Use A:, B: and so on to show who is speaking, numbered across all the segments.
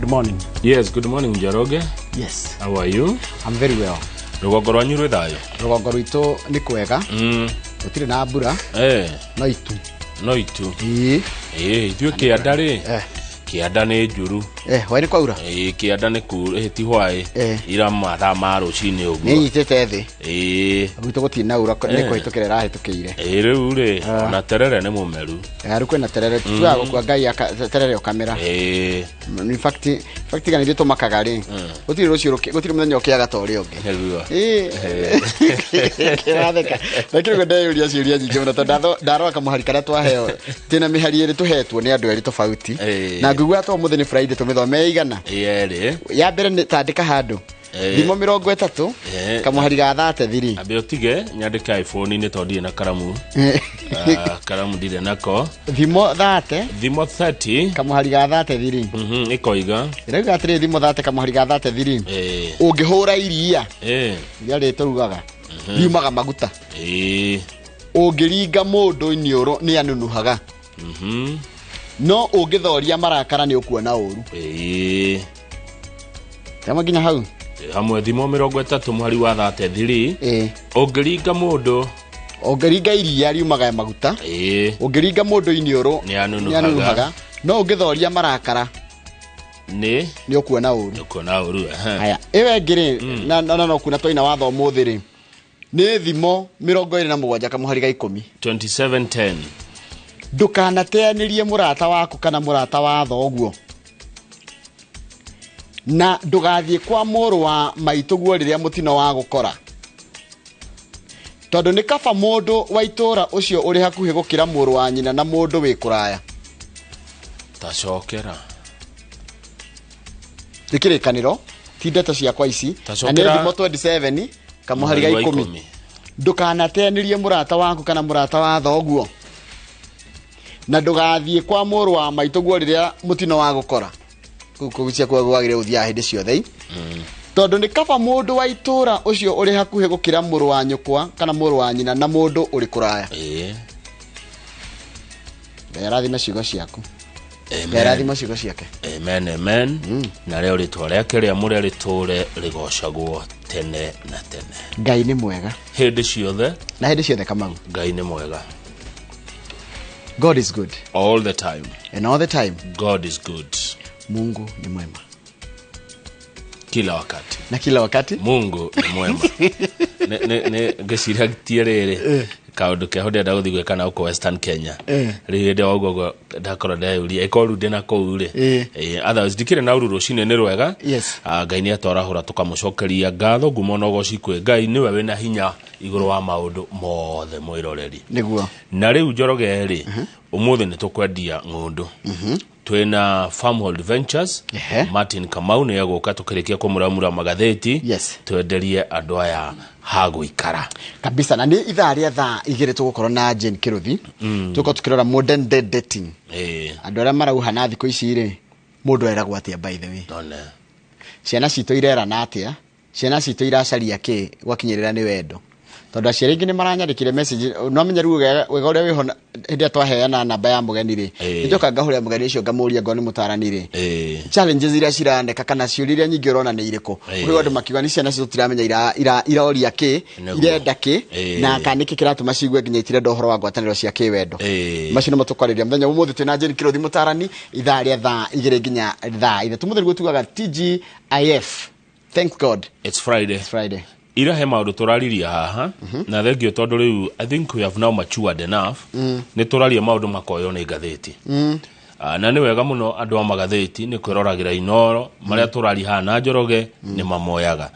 A: morning.
B: Yes, good morning, Njoroge.
A: Yes.
B: How are you?
A: I'm very well.
B: Rugongo rwanyu rwi thayo?
A: Rugongo rwitũ nĩ kwega. Gũtirĩ na mbura. No itu.
B: No itu.
A: Ithuĩ
B: kĩanda rĩ. Kĩanda nĩ njuru.
A: Hwaĩ nĩ kwaura?
B: Kĩanda nĩ kuru, ti hwaĩ. Ira mathaa ma rũcinĩ ũguo.
A: Nĩ nyitĩte thĩ. Gwitũ gũtirĩ na ura nĩ kũhĩtũkĩra ĩrahĩtũkĩire.
B: Rĩu rĩ, ona terere nĩ mũmeru.
A: Rĩu kwĩna terere, tuaga gũkua Ngai terere ũkamera. In fact kana ithuĩ tũmakaga rĩ. Gũtirĩ rũciũ gũtirĩ mũthenya ũkĩaga ta ũrĩa ũngĩ.
B: Nĩguo.
A: Kĩratheka. Lakini kwa ndeyũria ciũria nyingĩ mũno tondũ ndarora kamũhari karĩa twaheo. Tena mĩhari ĩrĩ tũhetwo nĩ andũ erĩ tofauti. Na ngugua to mũthenya Friday tũmĩthome igana. Ya mbere nĩ tandĩka handũ. Thimo 30 kamuhari ga 33.
B: Abe otige nyandĩka iPhone-inĩ to ndire na karamu. Karamu ndire nako.
A: Thimo 30.
B: Thimo 30
A: kamuhari ga 33.
B: Ikoiga.
A: Rĩu atĩrĩ thimo 30 kamuhari ga 33. Ũngĩhũra iria. Rĩarĩ tũrugaga. Riumaga maguta. Ũngĩringa mũndũ iniũrũ nĩ anunuhaga. No ũngĩthoria marakara nĩ ũkuona ũru. Kama nginya hau.
B: Hamwe thimo 30 muhari wa 33. Ũngĩringa mũndũ.
A: Ũngĩringa iria riumaga maguta. Ũngĩringa mũndũ iniũrũ
B: nĩ anunuhaga.
A: No ũngĩthoria marakara nĩ ũkuona ũru.
B: Nĩ ũkuona ũru.
A: Haya, ĩwe ngĩrĩ no kuna toina watho mũthĩ rĩ. Nĩ thimo 27 kamuhari ga 10.
B: 2710.
A: Ndukanateanĩrie mũrata waku kana mũrata wa thoguo. Na ndugathiĩ kwa mũrũ wa maitũguo rĩrĩa mũtino wa gũkora. Tondũ nĩ kaba mũndũ wa itũra ũcio ũrĩ hakuhĩ gũkĩra mũrũ wa nyina na mũndũ wĩ kũraya.
B: Tacokera.
A: Ndikĩrĩkanĩro ti ndeto ciakwa ici. Na nĩ thimo 27 kamuhari ga 10. Ndukanateanĩrie mũrata waku kana mũrata wa thoguo. Na ndugathiĩ kwa mũrũ wa maitũguo rĩrĩa mũtino wa gũkora. Kugucia kwa gwagire uthia hĩndĩ ciothe. Tondũ nĩ kaba mũndũ wa itũra ũcio ũrĩ hakuhĩ gũkĩra mũrũ wa nyũkwa kana mũrũ wa nyina na mũndũ ũrĩ kũraya. Ndarathima ciugo ciaku. Ndarathima ciugo ciake.
B: Amen, amen. Na rĩo rĩtwa rĩake rĩa mũrĩa rĩtũre rĩgocagwo tene na tene.
A: Ngai nĩ mwega.
B: Hĩndĩ ciothe.
A: Na hĩndĩ ciothe Kamau.
B: Ngai nĩ mwega.
A: God is good.
B: All the time.
A: And all the time.
B: God is good.
A: Mungu ni mwema.
B: Kila wakati.
A: Na kila wakati?
B: Mungu ni mwema. ne gesiria tierere. Kaundu ke hode da uthi gweka na uko Western Kenya. Rĩhĩndĩ wa ugo ndakora ndayũria ikoru ndina kũu rĩ. Otherwise dikire na ururo cine nĩ rwega. Ngai nĩ atorahũra tukamucokeria ngatho ngumo nogo cikwe Ngai niwe wĩna hinya igũrũ wa maũndũ mothe mwĩroreri.
A: Nĩguo.
B: Na rĩu Njoroge rĩ ũmũthĩ nĩ tũkwendia ng'ũndũ. Twina Farmhold Ventures. Martin Kamau nĩ agũka tũkĩrĩkia kũmũramũra magatheti. Twenderie andũ aya hagũikara.
A: Kabisa na nĩ ithaa rĩa thaa igĩrĩ tũgũkorwo na Jane Kiruthi. Tũko tukĩrora modern day dating. Andũ arĩa marauha na thikũ ici rĩ mũndũ eragwo atĩa by the way. Ciana citũ irerana atĩa? Ciana citũ iracaria kĩ gwakinyĩrĩra nĩ wendo. Tondũ aciari aingĩ nĩ maranyandĩkire message no menya rĩu wega ũrĩa wĩho hĩndĩ twaheana namba ya mũgeni rĩ. Nĩnjoka ngahũrĩa mũgeni ũcio ngamũria ngo nĩ mũtarani rĩ. Challenges iria ciraneka kana ciũria iria nyingĩ ũrona nĩ irĩkũ. Kũrĩ andũ makiuga nĩ ciana citutiramenya iroria kĩ irenda kĩ na kana nĩkĩ kĩratũma cigue nginya itirenda ũhoro wa ngwatanĩro cia kĩwendo. Macio nĩ matũkwarĩria mũthenya ũmũthĩ twĩna Jane Kiruthi mũtarani ithaa rĩa thaa igĩrĩ nginya thaa ithatũ. Mũthenya nĩguo tugaga TGIF. Thank God.
B: It's Friday.
A: It's Friday.
B: Ira he maũndũ tũrariria haha na thengio tondũ rĩu I think we have now matured enough. Nĩ tũraria maũndũ makoyo nĩ ngathĩti. Na nĩ wega mũno andũ a magathĩti nĩ kwĩroragĩra Inooro marĩa tũrari haha na Njoroge nĩ mamoyaga.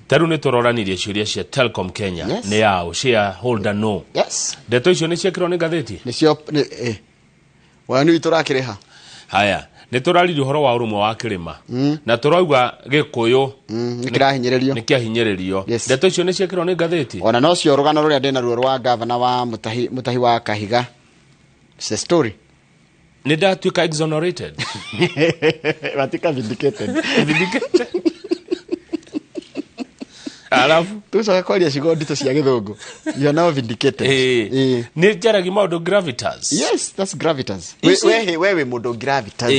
B: Tarĩu nĩ tũroranirie ciũria cia Telcom Kenya nĩ yao shareholder no. Ndeto icio nĩ ciekĩrwo nĩ ngathĩti. Nĩcio
A: wa nĩ tũrakĩrĩha.
B: Haya nĩ tũraririe ũhoro wa ũrũmwe wa kĩrĩma na tũrauga Gĩkũyũ nĩ kĩahinyĩrĩrio. Ndeto icio nĩ ciekĩrwo nĩ ngathĩti.
A: Ona no cio rũgano rũrĩa ndĩna ruo rwa governor wa Mutahi wa Kahiga. It's a story.
B: Nĩ ndatuĩka exonerated.
A: Watika vindicated. alafu tucoka kwaria cigo ndito cia githungu you are now vindicated
B: ni jaragi maundu gravitas.
A: Yes, that's gravitas. Wewe mundu gravitas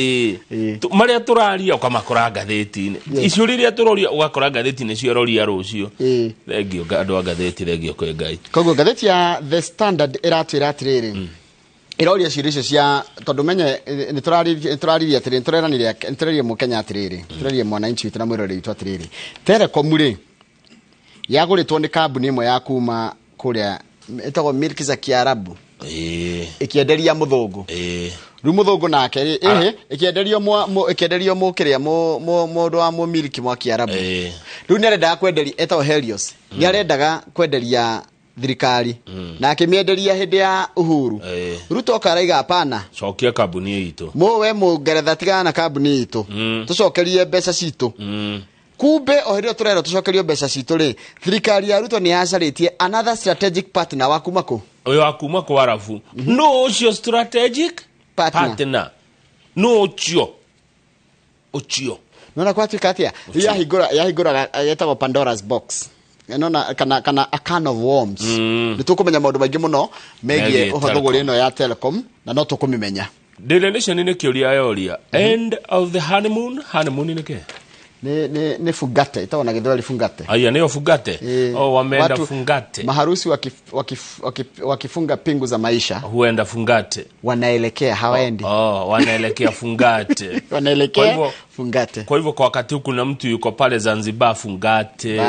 B: maria turaria ukamakora ngatheti-ini icio riria turoria ugakora ngatheti-ini cio roria rucio thengio andu a ngatheti thengio kwe Ngai.
A: Koguo ngatheti ya The Standard iratwira atiriri iroria ciuria icio cia tondu menye ni turariria atiriri tureranire mukenya atiriri tureria mwananchi witu na mwirore witu atiriri Telecom ri yaguritwo ni kambuni imwe ya kuma kuria etagwo milki za Kiarabu ikienderia muthungu riu muthungu nake ri ikienderio mukiria mundu wa milki mwa Kiarabu riu ni arenda kwenderia etagwo Helios ni arendaga kwenderia thirikari na akimienderia hindi ya Uhuru Ruto karaiga hapana
B: cokia kambuni itu
A: we Mungeretha tigana na kambuni itu tucokerie mbeca citu kumbe oherio turero tucokerio mbeca citu ri thirikari ya Ruto ni yacaritie another strategic partner wa kumako
B: uyo akuma kwa Arabu no ucio strategic partner no ucio
A: nona kwa twikatia yahingura yetagwo Pandora's box nona kana a can of worms nitukumenya maundu maingi muno megie uhothogori ino ya Telecom na no tukumimenya
B: Daily Nation ni kiuria yoria end of the honeymoon ni ke
A: ni fungate itaona githwali fungate
B: aya ni fungate wameenda fungate
A: maharusi wakifunga pingu za maisha
B: huenda fungate
A: wanaelekea hawaendi
B: wanaelekea fungate
A: wanaelekea fungate
B: kwa hivyo kwa wakati huu kuna mtu yuko pale Zanzibar fungate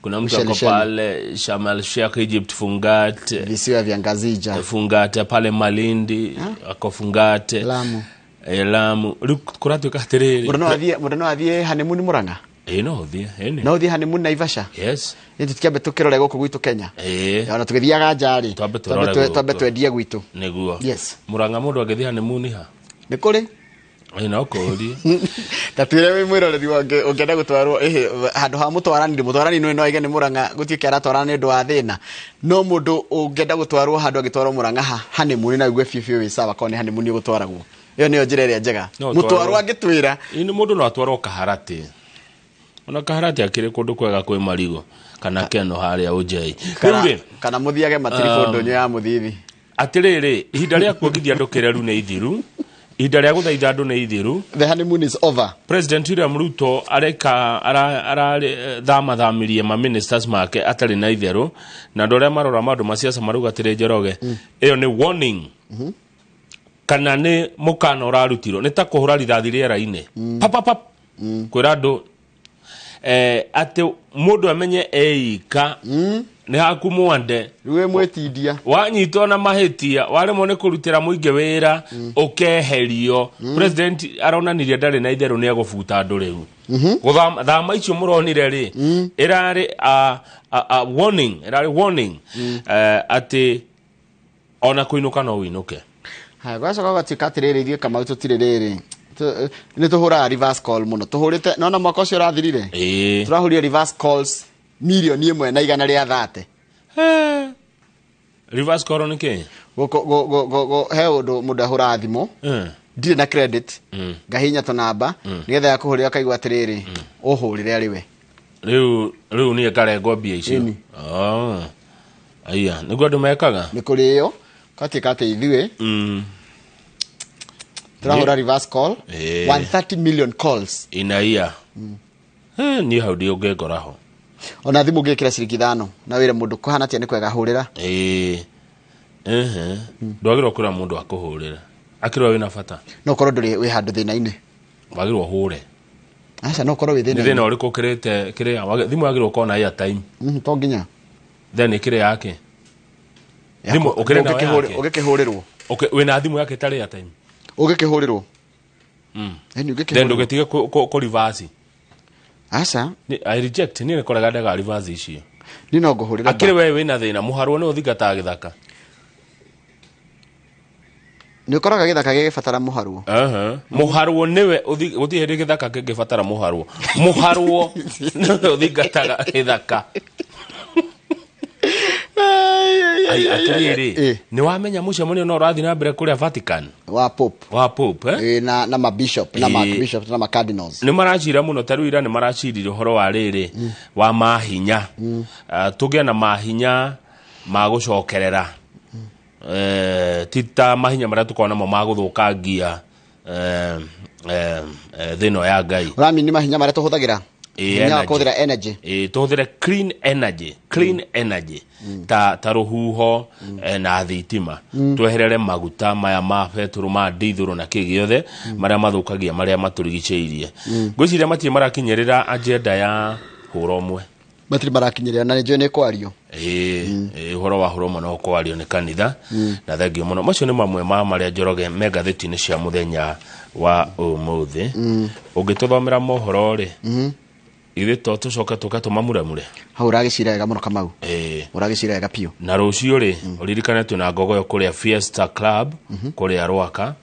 B: kuna mtu yuko pale Sharm el Sheikh Egypt fungate
A: visiwa vya Ngazija
B: fungate pale Malindi ako fungate Lamu kuratu katerere
A: murano athie honeymoon Muranga
B: no
A: thie honeymoon Naivasha
B: yes
A: ni tukiambe tukirore guku gwitu Kenya ona tugithiaga njari twambe twendie gwitu
B: niguo
A: yes
B: Muranga mundu agithia honeymoon ha
A: ni kuri
B: ina kuri
A: tatwire we mwiroreri wange ungenda gutwarwo handu ha mutwarani no aige ni Muranga gutike aratwarana ni ndu wa thina no mundu ungenda gutwarwo handu agitwarwo Muranga ha honeymoon na igwe fiu wi sawa kone honeymoon gutwaragwo iyo niyo njira iria njega mutwarwo agitwira
B: ini mundu no atwarwo Kaharati ona Kaharati akire kundu kwega kwi marigo kana keno haria ujei
A: kana muthiage matirifo ndonyo ya muthithi
B: atiriri ihinda ria kuongithia andu kireru ni ithiru ihinda ria guthaitha andu ni ithiru
A: the honeymoon is over
B: President William Ruto ara thamirie ma ministers make atari na itheru na ndoria marora maundu maciaca maruga tire Njoroge iyo ni warning kana ni mukano rarutiro ni ta kuhura rithathi riera-ini pap kwira andu ate mundu amenye eika ni hakumwande
A: riwe mwetindia
B: wanyitwo na mahitia waremwo ni kurutira muinge wira ukeherio president aronanirie ndari na itheru ni agubuta andu riu thama icio muronire ri irari warning ate ona kuinuka no winuke
A: gwacoka gatika atiririithie kama tutiriri ni tuhura reverse call muno tuhurite nona mwaka ucio rathirire turahuria reverse calls milioni 130
B: reverse call ni ke
A: go he undu mudahura thimo ndire na credit ngahinya to namba nigetha ya kuhuria kaigwa atiriri uhurire ariwe
B: riu ni akarengwo mbia icio aya niguo andu mekaga
A: ni kuri iyo katika ate ithiwe turahura reverse call 130 million calls
B: in a year ni how do you get goraho
A: ona thimu ngekira ciringi 5 na wire mundu kuhana tia ni kwega hurira
B: ndwagirwo kura mundu akuhurira akirwa wina bata
A: no korwo nduri wi handu thina-ini
B: wagirwo hure
A: acha no korwo wi
B: thina uriku kirite kiria thimu wagirwo kona airtime
A: to nginya
B: then ikire yake thimu ukirenda
A: ugekihurirwo
B: wina thimu yake tari airtime
A: ugekihurirwo
B: then ugetige ko reverse
A: acha
B: I reject ni koraga ndaga reverse icio
A: ni no nguhurira
B: akire we wina thina muharwo ni uthingata githaka
A: ni koraga githaka gigibatara muharwo
B: muharwo niwe uthi hindi githaka gigibatara muharwo uthingataga githaka ai atiriri ni wamenya mucemanio no rathi na mbere kuria Vatican
A: wa Pope
B: na
A: ma bishop na ma bishop na ma cardinals
B: ni maracira muno taruira ni maracirire horo wa riri wa mahinya tugia na mahinya ma gucokerera tita mahinya maria tukona mo ma guthukangia thino ya Ngai
A: rami ni mahinya maria tuhuthagira kuthira energy
B: tuhutire clean energy ta ruhuho na thitima tweherere maguta maya ma petro ma dithuru na kigiothe maria mathukagia maria maturigiceirie ngwiciria matie marakinyerera agenda ya huromwe
A: matiri marakinyerera na njo ne kwario
B: horo wa horomo no kwario ni kanitha na thengio muno macio ni mamwe ma maria Njoroge megatheti-ini cia muthenya wa umuthi ungituthomera mohoro ri ithe to tucoka tukatumamure
A: hau uragicira wega muno Kamau uragicira wega pio
B: na rucio ri uririkanetwe na ngogoyo kuria Fiesta Club kuria Rwaka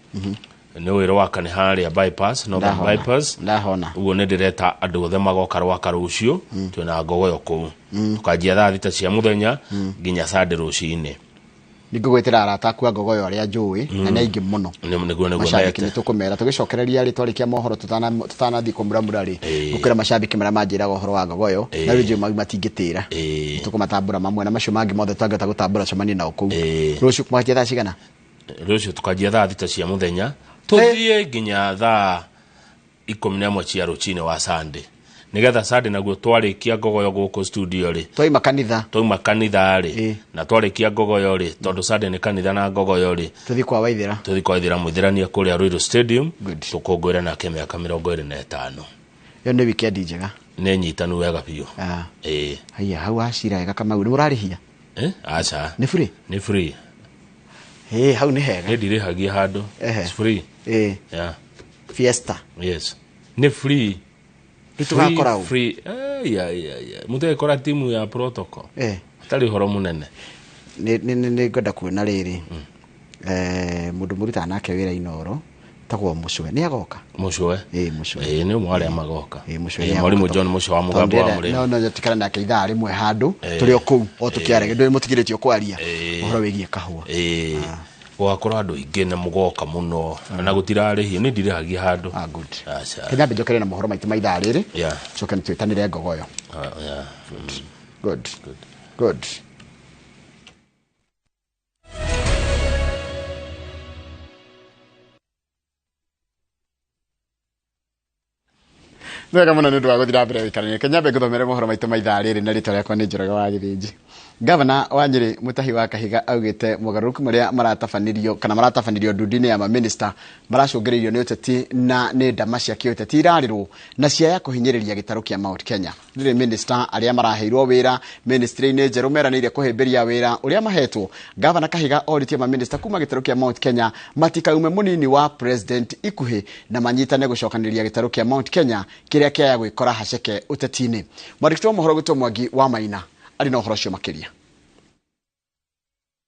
B: ni Rwaka ni haria bypass northern bypass
A: ndahona
B: ugo ne direta andu othe magoka Rwaka rucio twina ngogoyo kuu tukajia thaa thita cia muthenya nginya sande ruci-ini
A: nigugwetera arata kwa ngogoyo aria njui na naingi muno
B: niguo
A: mashabiki ni tukumera tugicokereria ri twarikia mohoro tutanathi kumuramura ri gukira mashabiki mara manjira gohoro wa ngogoyo na ringi matingitira tukumatambura mamwe na macio mangi mothe twangeta gutambura chamani na uku rucio kumajia thaa cigana
B: rucio tukajia thaa thita cia muthenya tuthie nginya thaa 11 cia ruci-ini wa sande nigetha sande naguo twarikia ngogoyo guku studio ri
A: twaima kanitha
B: ri na twarikia ngogoyo ri tondu sande ni kanitha na ngogoyo ri
A: tuthi kwa waithira
B: mwithirania kuria Ruiru Stadium tukungwira na miaka 25
A: yo ni weekend njega
B: ne nyitanu wega pio
A: haya hau acira wega Kamau ni murarihia
B: acha
A: ni free hau ni hega
B: ni ndirihagia handu it's free yeah
A: Fiesta
B: yes ni free
A: tutugakora
B: free muthe kora timu ya protocol tari horo munene
A: ni ngoda kuona riri mundu muruta nake wira Inooro tagwo Mucwe ni agoka
B: Mucwe ni mwale magoka
A: Mucwe
B: mwalimu John Mucwe wa mugambo wa muri
A: no tikana nake ithaa rimwe handu turi oku o tukiarege ndwe mutigiritio kwaria uhoro wigie kahua wakora andu ingi na mugoka muno na gutirarihio ni ndirihagia handu good kenya njokere na mohoro maitu maithaa riri coke nitwitanire ngogoyo good Wega muno ndu waguthira mbere wikaranie Kenya be guthomere mohoro maitu maithaa riri na ritwa riakwa ni Njoroge wa Githinji Governor wa Nyeri Mutahi wa Kahiga augite mugaruruku maria maratafanirio ndundini ya minister maracungiririo ni uteti na ni ndama cia kiuteti irarirwo na cia ya kuhinyiriria gitaro kia Mount Kenya riri minister aria maraheirwo wira ministry-ini njeru meranire kuhimbiria wira uria mahetwo Governor Kahiga oritie minister kuma gitaro kia Mount Kenya matikaume munini wa president ikuhi na manyitane gucokaniria gitaro kia Mount Kenya kiria kia gwikora haceke uteti-ini mwarikitwo mohoro gutwo Mwangi wa Maina ari no horo cio makiria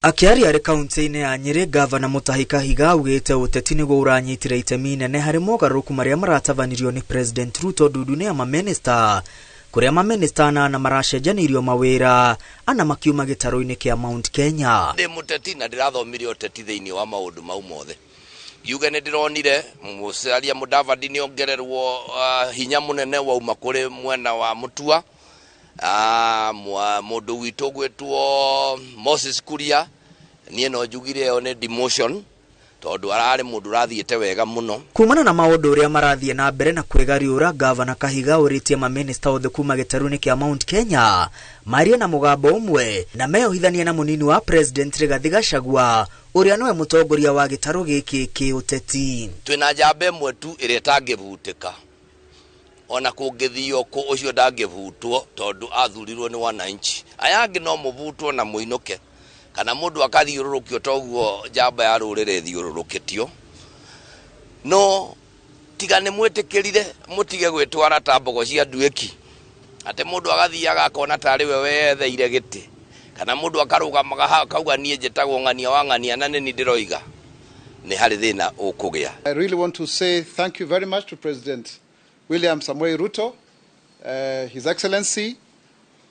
C: akiaria ari kaunti-ini ya Nyeri Governor Mutahi Kahiga augite uteti niguo uranyitire itemi inene hari mogaruruku maria maratavanirio ni President Ruto ndunduni ya maminista kuria maminista na maracenjanirio mawira ana makiuma gitaro-ini kia Mount Kenya
D: ndi muteti na ndirathomirie uteti thiini wa maundu mau mothe yuge ni ndironire musalia Mudavadi ni ongererwo hinya munene wa uma kuri mwena wa Mutua mundu witu gwetwo Moses Kuria nie no njugire one demotion tondu arari mundu rathiete wega muno
C: kumana na maundu uria marathie na mbere na kwegariura Governor Kahiga uritie maminista othe kuma gitaru-ini kia Mount Kenya marie na mugambo umwe na meyohithanie na munini wa President Rigathi Gachagua uria noe mutongoria wa gitaru giki kiuteti
D: twina njamba imwe tu iria tangivutika ona kungithio ku ucio ndangivutwo tondu athurirwo ni wananchi ayangi no muvutwo na muinuke kana mundu akathiururukio toguo njamba ya rurire thiururukitio no tigane mwetikirire mutige gwitwara ta mbogo cia nduiki ate mundu agathiaga akona tari we wetheire giti kana mundu akarugamaga akauga nie njitagwo ng'ania wa ng'ania na ni ndiroiga ni hari thina ukugia.
E: I really want to say thank you very much to President William Samoei Ruto, His Excellency,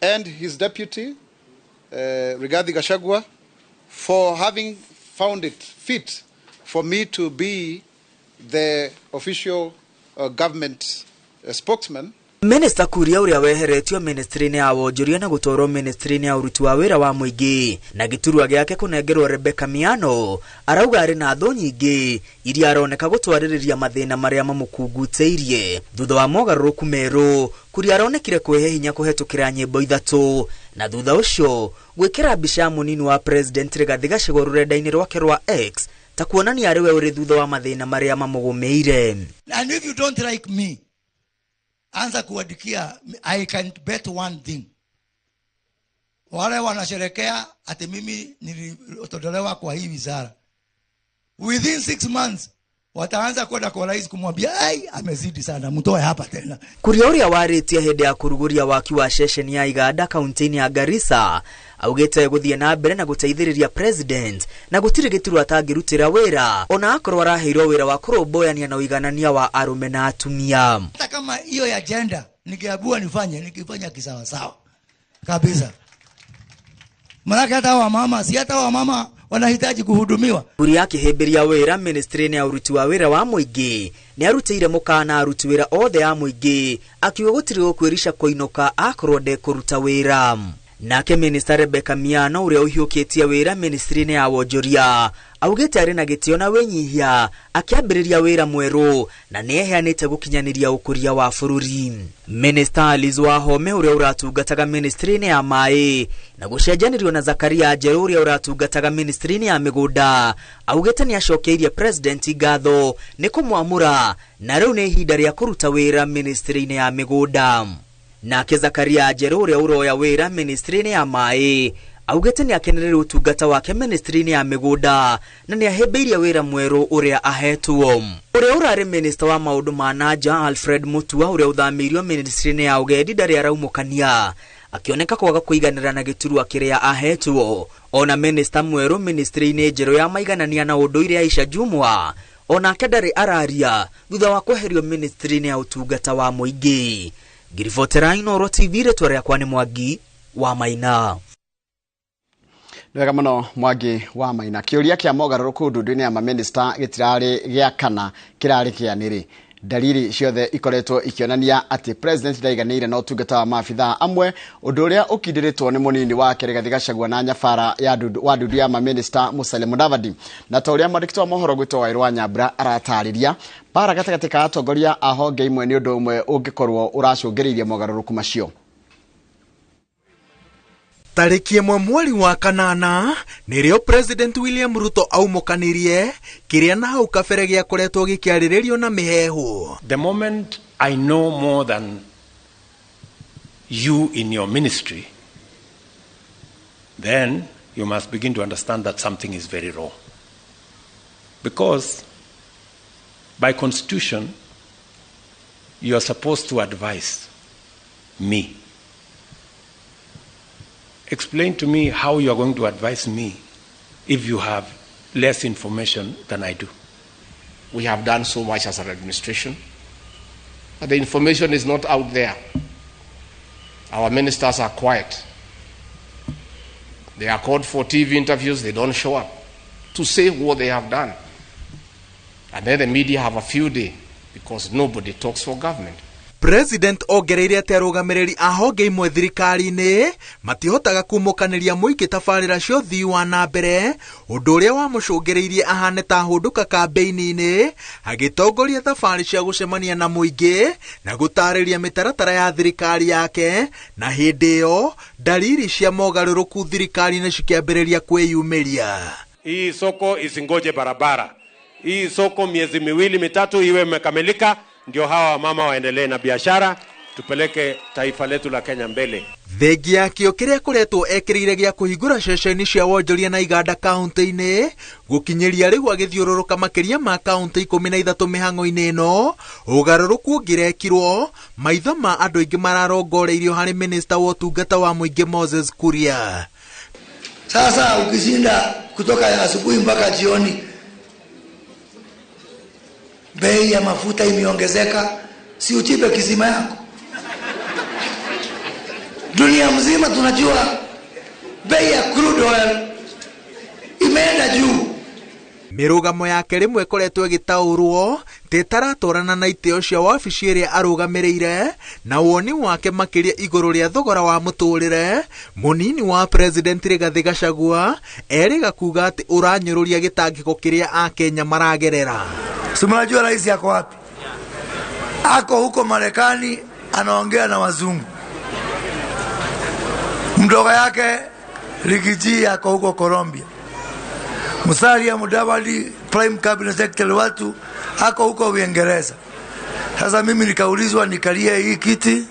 E: and his deputy, Rigathi Gachagua, for having found it fit for me to be the official government spokesman.
C: Minister Kuria uria weheretio ministry-ini ya wonjoria na gutoro ministry-ini ya uruti wa wira wa muingi na giturwa giake kunengerwo Rebecca Miano arauga ari na tho nyingi iria aroneka gutwaririria mathina maria mamukunguteirie thutha wa mogaruruku meru. Kuria aronekire kwehe hinya kuhetukira nyimbo ithatu na thutha ucio gwikira mbica munini wa president Rigathi Gachagua rurenda-ini rwake rwa X ta kuonania ari we uri thutha wa mathina maria mamugumeire.
F: And if you don't like me, anza kuadikia, I can bet one thing. Wale wanasherekea ati mimi nilitolewa kwa hii wizara. Within 6 months wataanza kwenda kwa rais kumwambia ai amezidi sana mtoe hapa tena.
C: Kuria uria waritie hende ya kuruguria waki wa session ya Iganda kaunti-ini ya Garissa augite guthie na mbere na guteithiriria president na gutire giturwa atangirutira wira ona akorwo araheirwo wira wa kurumboyania na uiganania wa arume na atumia.
F: Hata kama hiyo ya gender ningeabua nikifanya kisawa sawa kabisa. Maana hata wa mama wanahitaji kuhudumiwa.
C: Kuria akihimbiria wira ministry-ini ya uruti wa wira wa muingi ni arutire mukana aruti wira othe ya muingi akiuga gutire gukwirisha koinoka akorwo ndekuruta wira. Nake minister Rebecca Miano uria uhiukitie wira ministry-ini ya wonjoria augite ari na gitio na wenyihia akiambiriria wira mweru na neheanite gukinyaniria ukuria wa bururi. Minister Liz Wahome uria uratungataga ministry-ini ya mai na gucenjanirio na Zakaria Njeru uria uratungataga ministry-ini ya migunda augite ni acokeirie president ngatho ni kumwamura na riu ni ihinda ria kuruta wira ministry-ini ya migunda. Nake Zakaria Njeru uria uroya wira ministry-ini ya mai augite ni akenerera utungata wake ministry-ini ya migunda na ni ahembiirie wira mweru uria ahetwo. Uria urari minister wa maundu ma nanja Alfred Mutua uria uthamirio ministry-ini ya ugendi ndari araumukania akioneka kwaga kuiganira na giturwa kiria ahetwo. Ona minister mweru ministry-ini njeru ya maiganania na unduire Aisha Jumwa ona kendari araria thutha wa kweherio ministry-ini ya utungata wa muingi. Girivotera Inooro TV retwa riakwa ni Mwangi wa Maina.
A: Wega muno Mwangi wa Maina. Kiuria kia mogaruruku ndundu-ini ya minister gitirari gia kana kirari kianiri. Dalili ciothe ikoretwo ikionania ati president ndaiganire na utungata wa maafitha amwe undu uria ukindiritwo ni munini wake Rigathi Gachagua na nyabara ya ndundu ya minister Musalia Mudavadi. Na ta uria mwandiki wa mohoro gwitwo Wairũ wa Nyambura aratariria para gatagati ka atongoria a honge imwe ni undu umwe ungikorwo uracungiriria mogaruruku macio.
G: Tariki 1 mweri wa kanana nirio President William Ruto aumukanirie kiria na hau kabere gia koretwo gikiariririo na mihehu.
H: The moment I know more than you in your ministry, then you must begin to understand that something is very wrong. Because by constitution, you are supposed to advise me. Explain to me how you are going to advise me if you have less information than I do.
I: We have done so much as an administration, but the information is not out there. Our ministers are quiet. They are called for TV interviews, they don't show up to say what they have done. And then the media have a field day because nobody talks for government.
G: President ogereire ati arugamiriri a honge imwe thirikari-ini matihotaga kumukaniria muingi tabarira cio thii wa na mbere undu uria wamucungiriirie ahane ta hunduka kambeini-ini agitongoria thabari cia gucemania na muingi na gutariria mitaratara ya thirikari yake na hindi iyo dalili cia mogaruruku thirikari-ini cikiambiriria kwiyumiria.
H: Hii soko isingoje barabara. Hii soko miezi miwili mitatu iwe imekamilika ndio hawa mama waendelee na biashara tupeleke taifa letu la Kenya mbele.
G: Thegi yakio kiria kuretwo ekirire gia kuhingura ceceni cia wonjoria na Iganda kaunti-ini gukinyiria riu agithiururuka makiria ma kaunti 13 mihango-ini ino ugaruruku ngirekirwo maitho ma andu ingi mararongoreirio hari minister wa utungata wa muingi Moses Kuria.
F: Sasa ukishinda kutoka asubuhi mpaka jioni bei ya mafuta imeongezeka, si uchipe kisima yako. Dunia mzima tunajua bei ya crude oil itaenda juu.
G: Mirugamo yake rimwe koretwo gitaurwo tetaratorana na iteo cia wabici iria arugamirire na woni wake makiria iguru ria thogora wa muturire. Munini wa president Rigathi Gachagua eriga kuga ati uranyururia gitangiko kiria Akenya maragerera.
F: Simajua rais yako wapi? Ako huko Marekani anaongea na wazungu. Mdogo yake Rigiji ako huko Colombia. Musalia Mudavadi Prime Cabinet Secretary watu ako huko Uingereza. Sasa mimi nikaulizwa nikalie hii kiti.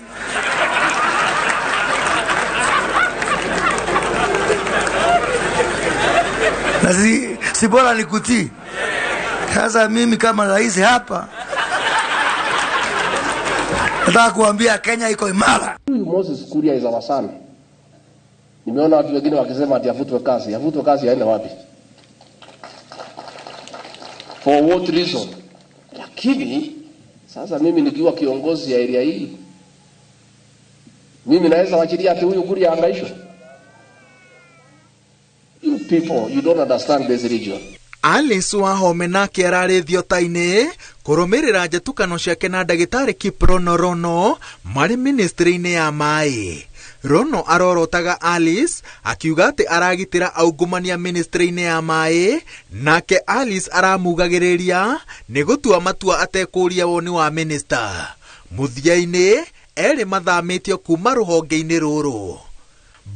F: Na si bora nikutii. Sasa mimi kama rais hapa nataka kuambia Kenya iko imara.
I: Moses Kuria is our son. Nimeona watu wengine wakisema ati afutwe kazi. Afutwe kazi aende wapi? For what reason? Lakini sasa mimi nikiwa kiongozi ya area hii, mimi naweza wachilia ati huyu Kuria angaishwe? You people, you don't understand this region.
G: Alice Wahome nake ararithio taine kurumirira njatukano ciake na ndagitari Kiprono Rono mari ministry-ini ya mai. Rono arorotaga Alice akiuga ati aragitira aungumania ministry-ini ya mai, nake Alice aramugagiriria ni gutua matua atekuria woni wa minister. Muthia-ini eri mathamitio kuma ruhonge-ini ruru.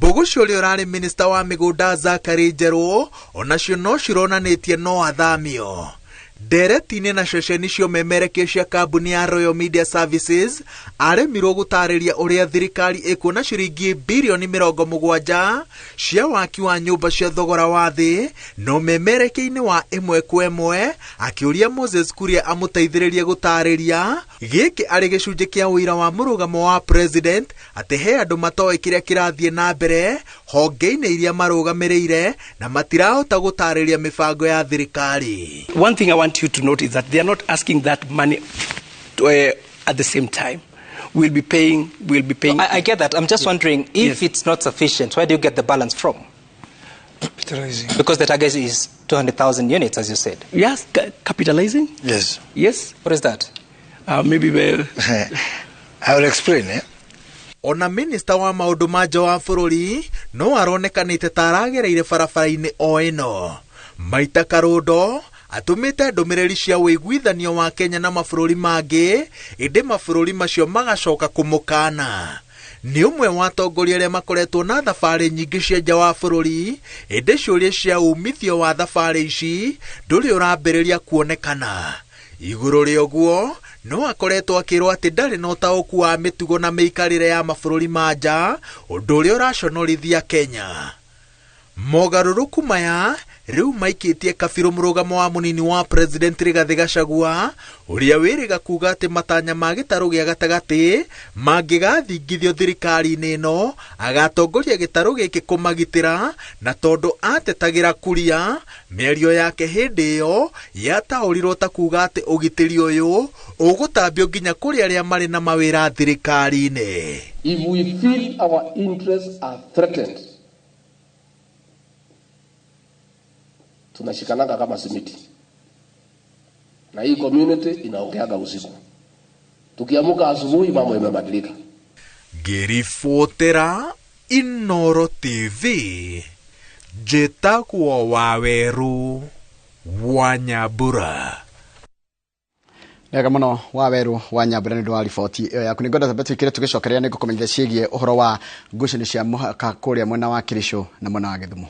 G: Bogucio ria urari minister wa migunda Zakari Njeru onacio no cironanitie no athamio. Nderetine na ceceni cio memerekia cia kambuni ya Royal Media Services aremirwo gutariria uria thirikari ikuona ciringi bilioni 70 cia waki wa nyumba cia thogora wa thi, no memerekia-ini wa imwe kwa imwe akiuria Moses Kuria amuteithiririe gutariria giki ari gicunji kia uira wa murugamo wa president ati he andu matoe kiria kirathie na mbere honge-ini iria marugamirire na matirahota gutariria mibango ya thirikari.
J: One thing I want you to note is that they are not asking that money at the same time. We'll be paying.
K: I get that. I'm just wondering if it's not sufficient, where do you get the balance from?
J: Capitalizing.
K: Because the target is 200,000 units, as you said.
J: Yes, capitalizing?
L: Yes.
J: Yes.
K: What is that?
J: Maybe
L: I will explain.
G: Ona minister wa maundu ma nja wa bururi no aronekanite taragereire barabara-ini o ino. Maita Karundo atumite ndumiriri cia wiguithanio wa Kenya na mabũrũri mangĩ, indi mabũrũri macio magacoka kumukana. Ni umwe wa atongoria aria makoretwo na thabari nyingi cia nja wa bũrũri, indi ciuria cia umithio wa thabari ici nduri urambiriria kuonekana. Iguru ria uguo no akoretwo akirwo ati ndari no taũku wa mitugo na miikarire ya mabũrũri ma nja, undu uria uraconorithia Kenya. Mogaruruku maya riu maikitie kabiru murugamo wa munini wa president Rigathi Gachagua uria wiriga kuga ati matanya ma gitaru gia gatagati mangigathingithio thirikari-ini ino agatongoria gitaru giki kumagitira, na tondu atetagira Kuria mĩario yake hindi iyo yataurirwo ta kuga ati ugitiri uyu ugutambio nginya kuri aria mari na mawira thirikari-ini.
I: If we feel our interests are threatened, tunashikanaga kama simiti, na hii community inaongeaga usiku, tukiamuka asubuhi mambo yamebadilika.
G: Ngiribotera Inooro TV, njĩtagwo Waweru wa Nyambura.
A: Nega muno Waweru wa Nyambura nĩ wa riboti ĩyo yaku. Nĩ ngwenda tabeti kire tugicokeria nĩ ngũkũmenyithia ciĩgiĩ ũhoro wa ngucanio cia mũhaka kũrĩa mwena wa Kericho na mwena wa Gĩthumo.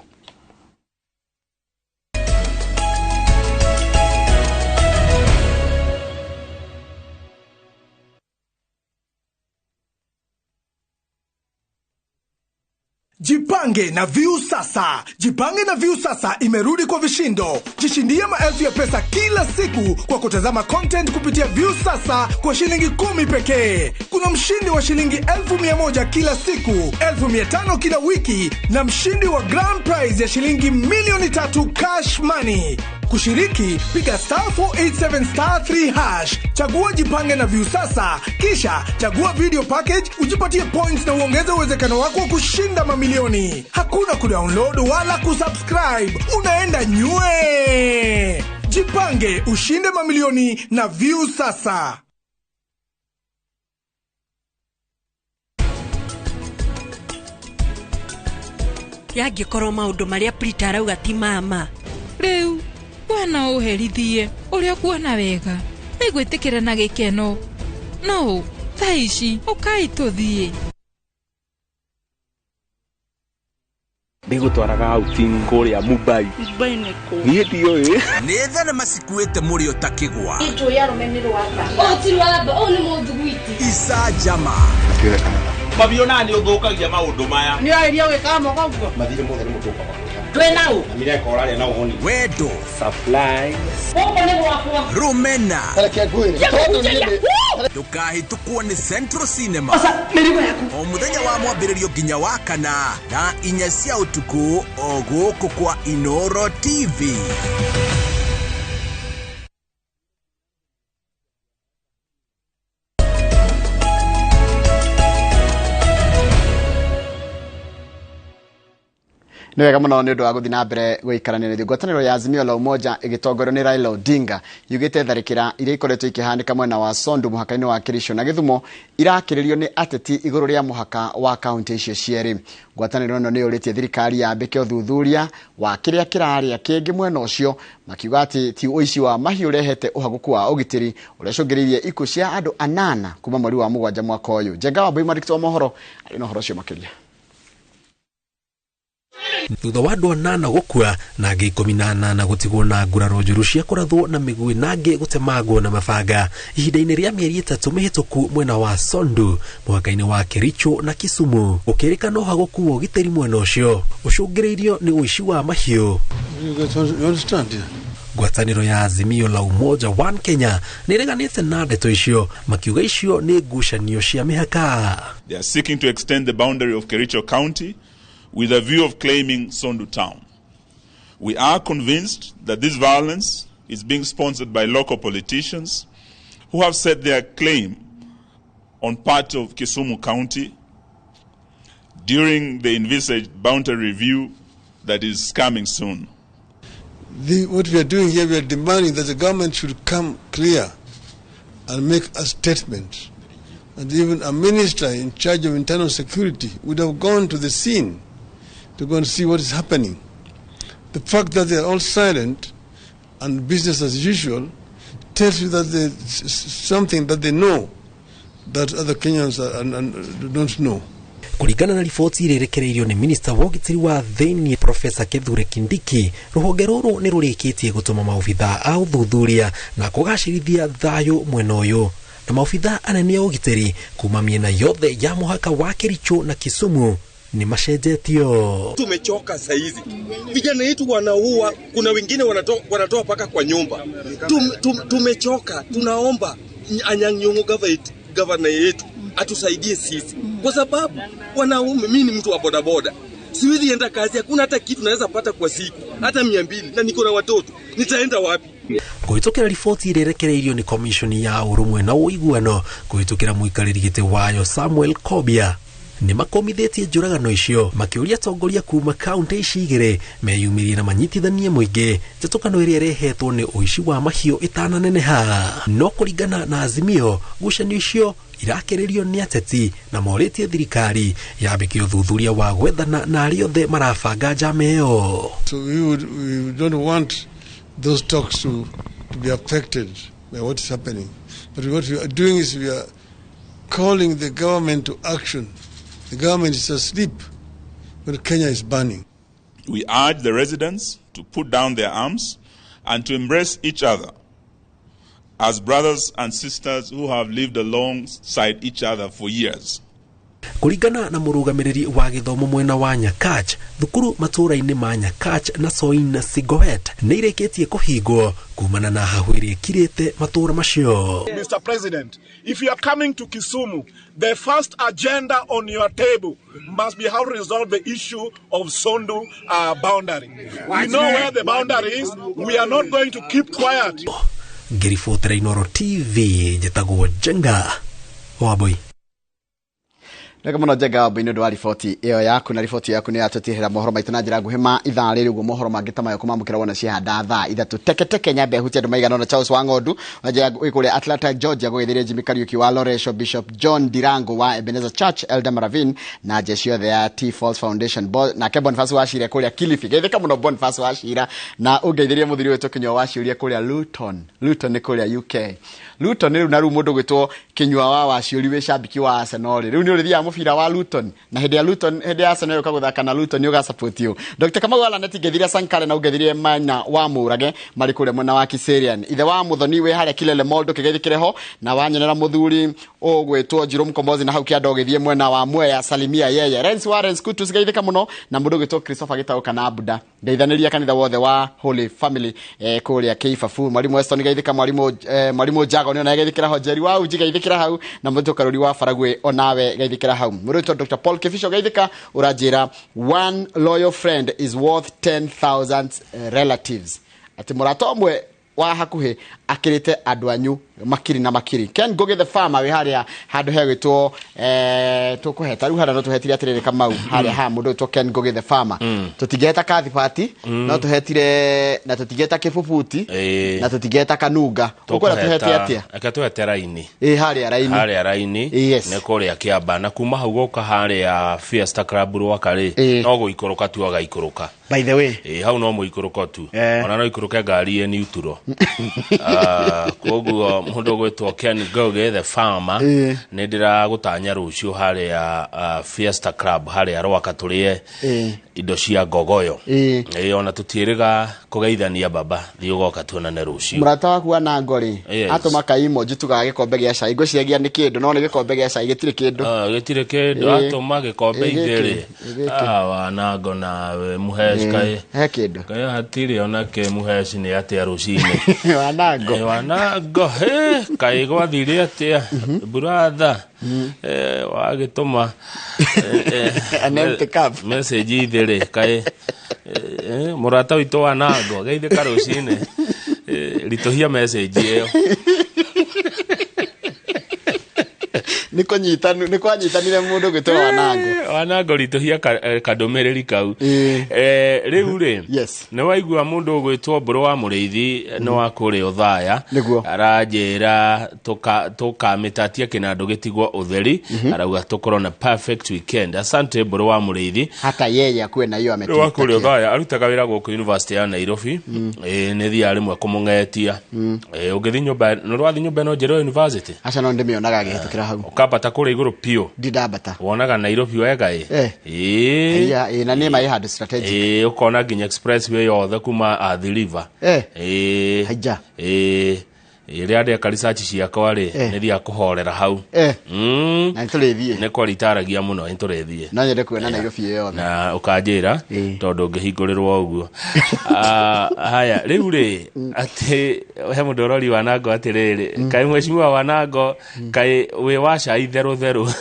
M: Jipange na Viu sasa. Jipange na Viu sasa imerudi kwa vishindo. Jishindie maelfu ya pesa kila siku kwa kutazama content kupitia Viu sasa kwa shilingi 10 pekee. Kuna mshindi wa shilingi 1,100 kila siku, 1,500 kila wiki, na mshindi wa grand prize ya shilingi 3 million cash money. Kushiriki, piga *487*3#. Chagua Jipange na View sasa, kisha chagua video package, ujipatie points na uongeze uwezekano wako wa kushinda mamilioni. Hakuna kudownload wala kusubscribe. Unaenda nywe. Jipange, ushinde mamilioni na View sasa.
N: Yangĩkorwo maũndũ marĩa Prita arauga ti mama.
O: Rĩu wana ũherithie ũrĩa kuona wega. Nĩgwĩtĩkĩra na gĩkeno. No, thaa ici ũkai tũthiĩ.
P: Ndĩgũtwaraga outing kũrĩa Mumbai.
O: Mumbai nĩkũ?
P: Niĩ ndiũĩ.
G: Nĩ thenema cikuĩte mũrĩo ta kĩgwa.
Q: Itũ ya rũmenĩ rwaka. O ti rwamba, o nĩ mũthugwiti.
G: Isa Jama.
P: Mabio nani ũthũkagia maũndũ maya.
Q: Nĩ airia gwĩka moga ũguo.
P: Mathire mũtheri mũtũka.
Q: Twĩ nau.
P: Amire koraria na ũhoni.
G: Wendo.
P: Supply.
Q: Ũguo nĩ gwakwa.
G: Rumena.
P: Reke ngwĩre.
G: Ndũkahĩtũkwo nĩ Central Cinema.
Q: Osa, mĩrigo yaku.
G: O mũthenya wa mwambĩrĩrio nginya wa kana na 4 cia ũtukũ o gũkũ kwa Inooro TV.
A: Nĩ wega mũno nĩ ũndũ wa gũthiĩ na mbere gũikarania na ngwatanĩro ya Azimio la Umoja ĩgĩtongorio nĩ Raila Odinga yugĩte tharĩkĩra iria ikoretwo ikĩhanĩka mwena wa Sondu mũhaka-inĩ wa Kericho na Gĩthumo irakĩrĩrio nĩ ateti igũrũ rĩa mũhaka wa kaunti icio cierĩ. Ngwatanĩro ĩno nĩ yũrĩtie thirikari yambĩke ũthuthuria wa kĩrĩa kĩrarĩa kĩngĩ mwena ũcio, makiuga atĩ ti ũici wa mahiũ ũrehete ũhagũku wa ũgitĩri ũrĩa ũcũngĩrĩirie ikuũ cia andũ 8 kuma mweri wa mũgwanja mwaka ũyũ. Njenga wa Boimarikt wa mohoro arĩ na ũhoro ũcio makĩria.
R: Thutha wa andũ 8 gũkua na angĩ 18 gũtigwo na nguraro njũru cia kũrathwo na mĩguĩ na angĩ gũtemangwo na mabanga ihinda-inĩ rĩa mĩeri 3 mĩhĩtũku mwena wa Sondu mũhaka-inĩ wa Kericho na Kisumu ũkĩrĩkana ũhagũku wa ũgitĩri mwena ũcio ũcũngĩrĩirio nĩ ũici wa mahiũ. Ngwatanĩro ya Azimio la Umoja One Kenya nĩreganĩte na ndeto icio makiuga icio nĩ ngucanio cia mĩhaka.
S: They are seeking to extend the boundary of Kericho County with a view of claiming Sondu town. We are convinced that this violence is being sponsored by local politicians who have set their claim on part of Kisumu County during the envisaged boundary review that is coming soon.
T: What we are doing here, we are demanding that the government should come clear and make a statement. And even a minister in charge of internal security would have gone to the scene to go and see what is happening. The fact that they are all silent and business as usual tells you that there's something that they know that other Kenyans don't know.
R: Kuringana na riboti irerekereirio nĩ Minister wa ũgitĩri wa thĩinĩ Professor Kithure Kindiki, rũhonge rũrũ nĩ rũrĩkĩtie gũtũma maobitha a ũthuthuria na kũgacĩrithia thayũ mwena ũyũ. Na maobitha anene a ũgitĩri kuma mĩena yothe ya mũhaka wa Kericho na Kisumu ni mashejetio.
U: Tumechoka saizi. Vijana wetu wanaua, kuna wengine wanatoa paka kwa nyumba. Tumechoka. Tunaomba Anyang' Nyong'o governor yetu atusaidie sisi. Kwa sababu wanaume, mimi ni mtu wa bodaboda. Siwezi enda kazi, hakuna hata kitu naweza pata kwa siku, hata 200 na niko na watoto. Nitaenda wapi?
R: Kuhitukira riboti irerekereirio ni commission ya urumwe na uiguano kuhitukira muikarĩri gĩtĩ wayo Samuel Kobia nĩ makomithitie njũragano icio makĩũria atongoria kuma kaunti ici igĩrĩ meyumĩrie na manyitithanie mũingĩ njatũkano ĩrĩa ĩrehetwo nĩ ũici wa mahiũ ĩtananeneha. No kũringana na Azimio, ngucanio icio irakĩrĩrio nĩ ateti na morĩtie thirikari yambĩke ũthuthuria wa gwethana na arĩa othe marabanga njama ĩyo.
T: So we don't want those talks to be affected by what is happening. But what we are doing is we are calling the government to action. The government is asleep, but Kenya is burning.
S: We urge the residents to put down their arms and to embrace each other as brothers and sisters who have lived alongside each other for years.
R: Kuringana na murugamiriri wa githomo mwena wa Nyakach, thukuru matura-ini ma Nyakach na Soin na Sigoet ni ireketie kuhingwo kumana na hahwiri kirete matura macio.
B: Mr. President, if you are coming to Kisumu, the first agenda on your table must be how to resolve the issue of Sondu boundary. We know where the boundary is. We are not going to keep quiet.
R: Ngiribotera Inooro TV njitagwo Jenga Wambui.
A: Nega muno Jenga Wambui nĩ ũndũ wa riboti ĩyo yaku, na riboti yaku nĩ yatũtihĩra mohoro maitũ na njĩra nguhĩ ma ithaa rĩrĩ ũguo mohoro mangĩ ta mayo kũmamũkĩra wona ciahanda thaa ithatũ teketeke nyambe hutia andũ maigana na Charles Wang'ondu wanja kũrĩa Atlanta Georgia gũgĩthĩria Jimmy Kariuki wa Loresho, Bishop John Dirango wa Ebenezer Church Elder Maravin na jeshi yothe ya T Falls Foundation na Boniface Wachira kũrĩa Kilifi. Geithĩka mũno Boniface Wachira na ũngeithĩrie mũthuri witũ Kinyua Waciũria kũrĩa Luton nĩ kũrĩa UK. Luton rĩu na rĩu mũndũ gwĩtwo Kinyua wa Waciũri wĩ cambiki wa Arsenal rĩu nĩ ũrĩthiaga mũbira wa Luton na hĩndĩ ya Arsenal yoka gũthaka na Luton nĩ ũgasupport you. Dr. Kamau Alan ngeithirie Sankare na ũngeithirie Mana wa Mũrage marĩ kũrĩa mwena wa Kiserian. Ithe wa Muthoni wĩ harĩa Kilele Mondo kĩgeithĩkĩre ho na wanyonera mũthuri ũgwĩtwo Jerome Kombozi na hau kĩanda ũgĩthiĩ mwena wa Mwea Salimia yeye. Renzi wa Renzi Kutus geithĩka mũno na mũndũ gwĩtwo Christopher Gĩtaũka na Buda. Ngeithanĩria kanitha wothe wa Holy Family kũrĩa Keifafu. Mwarimu Weston geithĩka, mwarimu Jago nĩ ona geithĩkĩra ho, Jerry wa Uji geithĩkĩra hau na mũndũ Karori wa Faragwe onawe geithĩkĩra hau. Mũrũtwo Dr. Paul Kifisho geithĩka ũranjĩra one loyal friend is worth 10,000 relatives. Ati mũrata ũmwe wa hakuhĩ akirite andũ anyu makiri na makiri. Ken Ngugi the farmer we harĩa handũ hegwĩtwo tũkũheta rĩu hana tũhetire atĩrĩrĩ Kamau harĩa ha mũndũ to Ken Ngugi the farmer tũtingeta kathi party no tũhetire na tũtingeta kibubuti na tũtingeta kanunga ũkora tũhete atia
V: akatũhete raini
A: harĩa raini
V: nĩ kũrĩa Kĩamba na kuma hau goka harĩa Fiesta Club rwakari no gũikũrũka tu agaikũrũka.
A: By the way
V: hau no mũikũrũka tu ona no ikũrũka ngari ni uturo koguo mundu gwetwo Ken Ngugi the farmer ni ndira gutanya rucio harĩa Fiesta Club harĩa rwaka turie indo cia ngogoyo ona tutiriga kugeithania baba thi ugoka tuonane rucio.
A: Murata waku ana ngori atuma ka emoji tuga gikombe gĩa cai ngũciagia nĩ kĩndũ no nĩ gikombe gĩa cai gĩtirĩ kĩndũ
V: atuma gikombe igĩrĩ wana ngona muhesh kai
A: he kĩndũ
V: kai hatiri ona ke muhesh nĩ atia rucinĩ wanango kai gwathire atia brother wagĩtũma
A: an empty cup
V: message ithere kai murata witũ wanango geithĩka rũcinĩ ritohia message ĩyo
A: nĩ kwanyitanire mũndũ gwĩtwo
V: wanango ritohia kadũmĩrĩri kau rĩu rĩ nĩ waigua mũndũ gwĩtwo Mbũrũ wa Mũrĩithi nĩ wa kũrĩa Ũthaya aranjĩra tũkamĩtatia kĩnandũ gĩtigwo ũtheri arauga tũkorwo na perfect weekend. Asante Mbũrũ wa Mũrĩithi
A: hata yeye akuwe na hiyo
V: ametita wa kũrĩa Ũthaya arutaga wĩra gũkũ University ya Nairobi nĩ thia rĩmwe kũmũng'etia ũngĩthi nyũmba nĩ rwathi nyũmba ĩno njerũ university
A: aca no ndĩmĩonaga agĩhĩtũkĩra hau
V: ukabata kũrĩa igũrũ pio
A: ndindabata
V: wonaga Nairobi wega
A: na nĩ mai handũ strategic
V: ukona nginya expressway yothe kuma Athi River
A: haija
V: ĩrĩa ndeka research ciakwa rĩ nĩ thia kũhorera hau
A: na nĩtũrĩthiĩ
V: nĩ kwaritaragia mũno nĩtũrĩthiĩ
A: no nyende kuona Nairobi yothe
V: na ũkanjĩra tondũ ũngĩhingũrĩrwo ũguo haya rĩu rĩ atĩ he mũndũ ũrori Wanango atĩrĩrĩ kaĩ mheshimiwa Wanango kaĩ wĩ wa cai therũ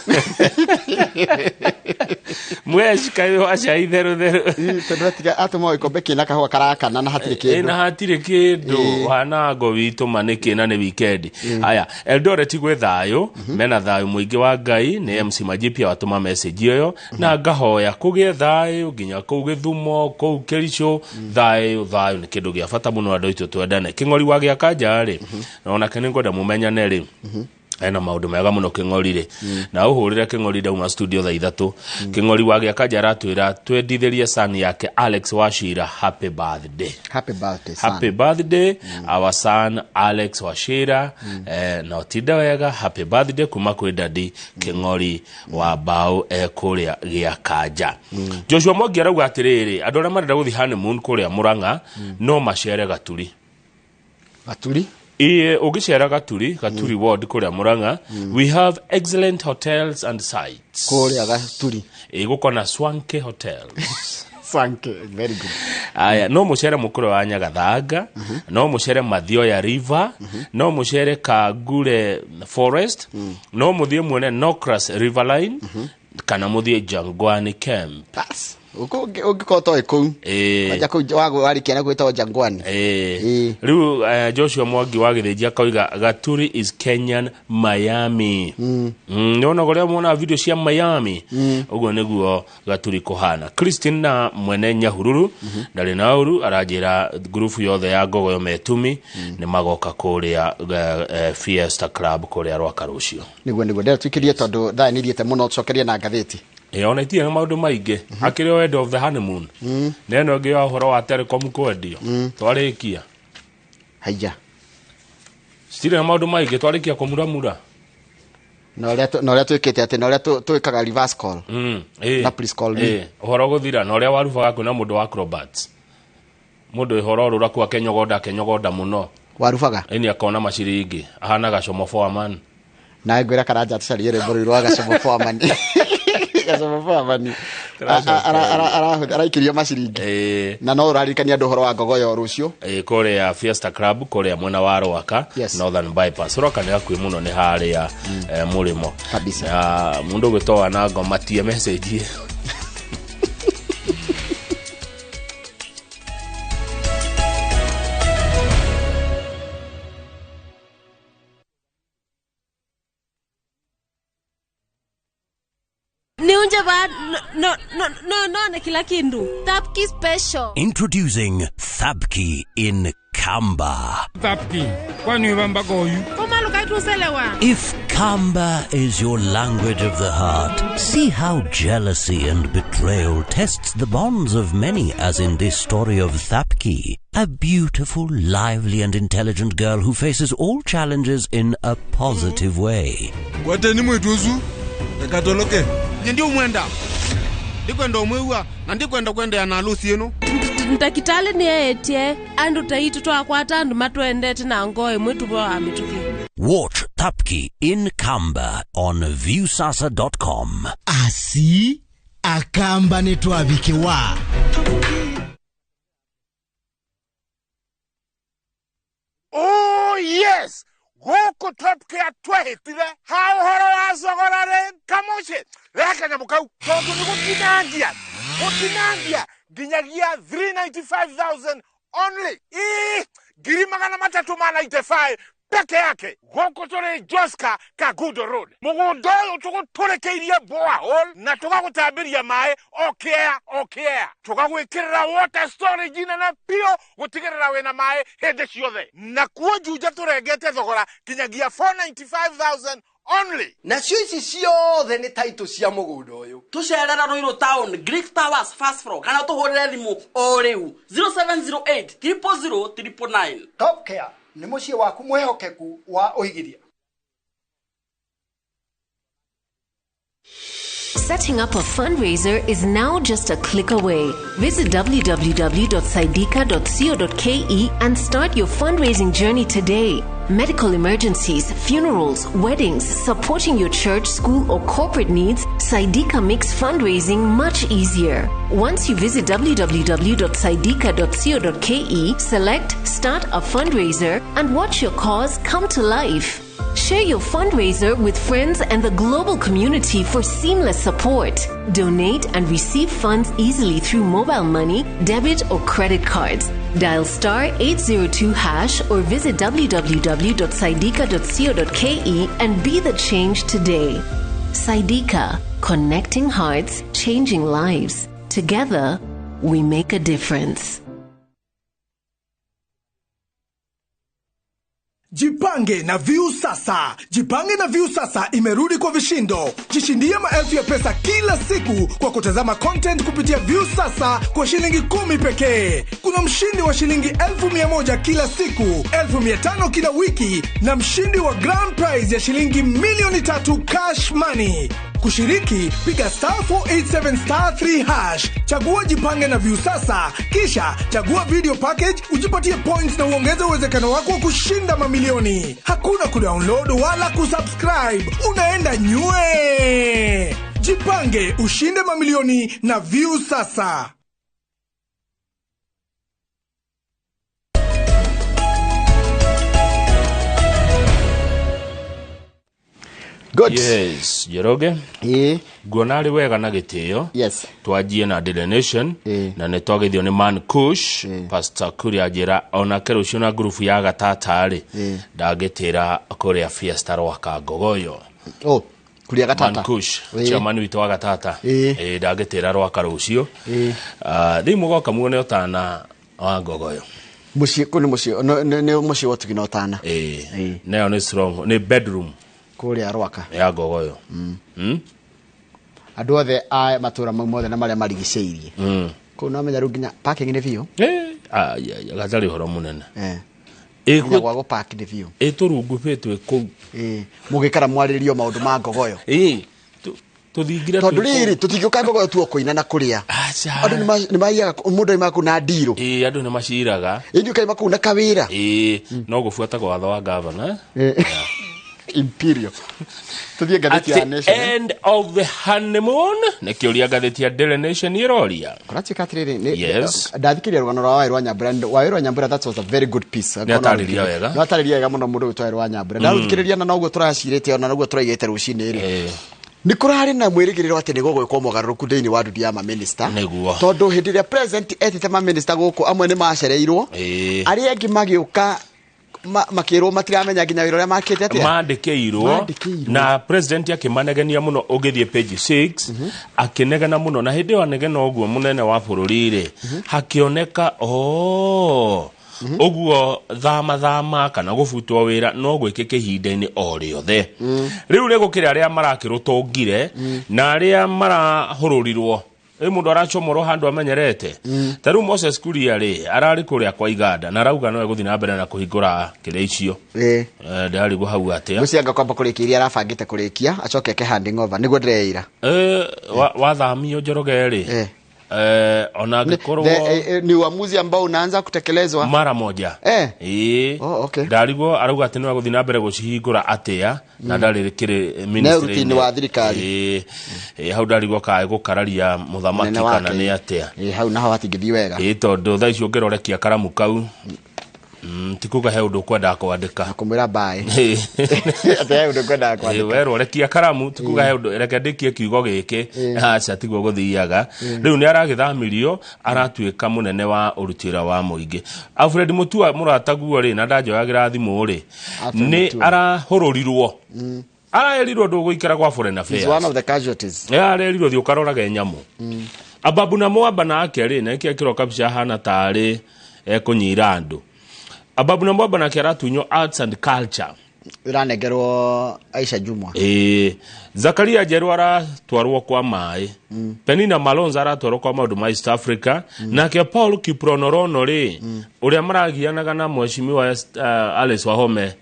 V: mweshi kaĩ wa cai therũ
A: tondũ tiga atũma ikombe kĩna kahũa karakana na hatirĩ kĩndũ
V: Wanango witũ manĩkĩ na nĩ weekend haya Eldoret gwĩ thayũ mena thayũ mũingĩ wa Ngai nĩ MC Majipia watũma message ĩyo na ngahoya kũgĩe thayũ nginya kũu Gĩthumo kũu Kericho thayũ nĩ kĩndũ gĩa bata mũno andũ aitũ twendane. Kĩng'ori wa Gĩakanja rĩ ona kene ngoda mũmenyane rĩ ena maũndũ mega mũno Kĩng'ori rĩ na ũhũrĩre Kĩng'ori dauma studio thaa 3 Kĩng'ori wa Gĩakanja aratwĩra twendithĩrie son yake Alex Wachira happy birthday our son Alex Wachira na ũtinda wega happy birthday kuma kwĩ daddy Kĩng'ori wa Mbao kũrĩa Gĩakanja. Joshua Mwangi arauga atĩrĩrĩ andũ arĩa marenda gũthiĩ honeymoon kũrĩa Mũrang'a no macere Gaturi Ugicera Gaturi ward kuria Muranga, we have excellent hotels and sites.
A: Kuria Gaturi.
V: Gukona Swanky hotels.
A: Swanky, very good.
V: Aya, no mucere mukuru wa Nyagathanga, no mucere Mathioya River, no mucere Kagure Forest, no muthie mwene Nocras Riverline, kana muthie Jangwani Camp.
A: Pass. Ukikoto ekou. Waja kujawago wali kiana kuita Jangwani.
V: Riu Joshua Mwangi wa Githĩnji koiga Gaturi is Kenyan Miami. Nona goria mona video cia Miami. Ugo niguo Gaturi kuhana. Christine na mwene Nyahururu ndari na uru arajira group yothe ya Gogoyo Metumi ni magoka kuria Fiesta Club kuria Rwaka rucio.
A: Niguo ndera twikirie tondu thaa ni thiete muno tsokeria na ngatheti.
V: Ona itie na maundu maingi akire end of the honeymoon neno ngi ohoro wa Telecom kwendio twarikia
A: haija
V: stile na maundu maingi twarikia kumuramura
A: no ria twikite ati no ria twikaga reverse call na please call me
V: ohoro guthira no ria warufaga kuna mundu wa acrobats mundu ihoro rura kwa kenyogoda muno
A: warufaga
V: eni akona maciringi ahana gacomo for man
A: na ngwira karanja tacariere mburu rwa gacomo for man araikirio maciringi na no urarikania andu horo wa Gogoyo rucio
V: kore ya Fiesta Club kore ya mwena wa Rwaka Northern Bypass roka ni akwi muno ni haria murimo
A: kabisa
V: mundu gwitoa na ngoma tie message
N: No, kila kindu.
Q: Thapki special.
R: Introducing Thapki in Kamba.
D: Thapki, kwani wamba goyu?
N: Koma lukaitu selewa.
R: If Kamba is your language of the heart, see how jealousy and betrayal tests the bonds of many, as in this story of Thapki, a beautiful, lively and intelligent girl who faces all challenges in a positive way.
D: Wateni mwetuzu? Ekatoloke. Ndio mwenda. Ndikwenda umwewa na ndikwenda kwenda na harusi yenu.
N: Ntakitale ni etie andu taitu twakwata andu matwendete na ngoe mwetu bwa mituki.
R: Watch Thapki in Kamba on viewsasa.com.
E: Asi akamba netwabikiwa.
B: Oh yes. Goko Thapki atwahitire how horo azogorare kamoche leka na mukau tondu ni gutinangia ginyagia 395,000 only giri magana matatu mana 95 peke yake goko tore Joska Kagudo Road mugondo tuguturekeirie borehole na tugagutambiria mai okea tugagwikirira water storage na pio gutigirira wena mai hende ciothe na kuojuja turengete thogora kinyagia 495,000 only.
W: Na sisi ciothe ni title cia mugundo uyu. Tucerera Ruiru Town, Greek Towers, Fast Floor. Kana tuhurire thimu o riu 0708 000 999.
E: Top Care ni mucie waku mwehokeku wa uigiria.
X: Setting up a fundraiser is now just a click away. Visit www.saidika.co.ke and start your fundraising journey today. Medical emergencies, funerals, weddings, supporting your church, school, or corporate needs, Saidika makes fundraising much easier. Once you visit www.saidika.co.ke, select Start a Fundraiser and watch your cause come to life. Share your fundraiser with friends and the global community for seamless support. Donate and receive funds easily through mobile money, debit, or credit cards. Dial *802# or visit www.saidika.co.ke and be the change today. Saidika, connecting hearts, changing lives. Together, we make a difference.
M: Jipange na View Sasa. Jipange na View Sasa imerudi kwa vishindo. Jishindie maelfu ya pesa kila siku kwa kutazama content kupitia View Sasa kwa shilingi 10 pekee. Kuna mshindi wa shilingi 1,100 kila siku, 1,500 kila wiki na mshindi wa grand prize ya shilingi 3 million cash money. Kushiriki, piga *487*3#. Chagua jipange na view sasa, kisha chagua video package, ujipatie points na uongeze uwezekano wako wa kushinda mamilioni. Hakuna kudownload wala kusubscribe. Unaenda nywe. Jipange, ushinde mamilioni na view sasa.
A: Good.
V: Yes, Jeroge. Guona ari wega na gitio.
A: Yes.
V: Twajie na Daily Nation na ne twagithio ni Man Kush, Pastor Kuri ajira ona kero cio na group ya gatata ari. Ndagitira kuria Fiesta Rwaka Ngogoyo.
A: Oh, kuria gatata.
V: Man Kush, chairman witu wa gatata. Ndagitira Rwaka rucio. Thimu goka muone otana wa Ngogoyo.
A: Mushi kuni mushi ne mushi watu kinotana.
V: Nayo ni strong, ni bedroom.
A: Kuria Rwaka
V: ya Ngogoyo.
A: Andu othe a matura mau mothe na maria marigiceirie. Kuna menya ruginya parking ni vio.
V: Ya gatari horo munene.
A: Eko gwa go park ni vio.
V: Turungupetwe kou.
A: Mugikara mwaririo maundu ma Ngogoyo.
V: Tuthingira
A: tondu riri tutigioka Ngogoyo tu okuina kuria. Andu ni maiyaga mundu ni makuna ndiro.
V: Andu ni maciraga.
A: Indu kai makuna kawira.
V: No gufuata kwa watho wa governor.
A: Imperial.
V: At the end of the honeymoon, nekiuria gatheti ya Daily Nation iroria.
A: Kurati katriri.
V: Yes.
A: Ndadhikiria rugano rwa Wairwa Nyambura. Wairwa Nyambura, that was a very good piece.
V: Natariria wega.
A: Natariria wega muno mundu witwa Wairwa Nyambura. Ndadhikiria na noguo turacirite ona noguo turaigete rucini ri. Ni kurari na mwirigiriro ati ni gogwikwo mogaruruku thiini wa nduthi ya ma minister. Tondu hindi ria president etite ma minister guku amwe ni macereirwo. Ari angi magiuka makiro matiramenya ginya wiro ria makete atia
V: mandikeirwo na president akimanegania muno ugithie page 6 akinegana muno na hindi wanegena oguo munene wa bururire hakioneka oguo thama kana gufutwo wira no gwikike hinda-ini o riothe riu ni gukira aria marakirutongire na aria marahururirwo mundu arachomoro handu amenyerete taru Moses Kuria ri arari kuria kwa iganda na rauga no eguthi na mbere na kuhingura kire icio ndari go hau atia
A: gucianga kwamba kurikiria arabangite kurikia acoke ke handing over niguo ndireira
V: wathamio Njoroge ri ona gikorwo
A: ni uamuzi ambao unaanza kutekelezwa
V: mara moja
A: okay
V: ndarigo arauga ati no eguthi na mbere gucihingura atia na ndari kire ministry
A: ni wa thirikari
V: hau ndarigo kae gukararia muthamaki kana ni atia
A: hau naho atingithi wega
V: tondu tha icio ngerorekia karamu kau tikuga he undu kwenda kwandika
A: kumwira bae ate undu kwenda kwandika
V: wero rekia karamu tikuga he undu reke ndikie kiugo giki acha tiguo guthiaga riu ni aragithamirio aratuika munene wa urutira wa muingi Alfred Mutua murataguo ri na ndajoyagira thimu ri ni arahururirwo araerirwo nduguikara kwa foreign affairs
A: is one of the casualties
V: arerirwo thi ukarorage nyamu ababu na mwamba na akeri na iki akiro kabisha hana tari kunyira andu ababu na mwamba na keratunyo arts and culture
A: iranegerwo Aisha Jumwa
V: Zakaria Jerwara twarwo kwa mai Penina Malonza aratwarwo kwa maundu ma East Africa na ke Paul Kipronorono ri uria maragianaga na mheshimiwa Alice Wahome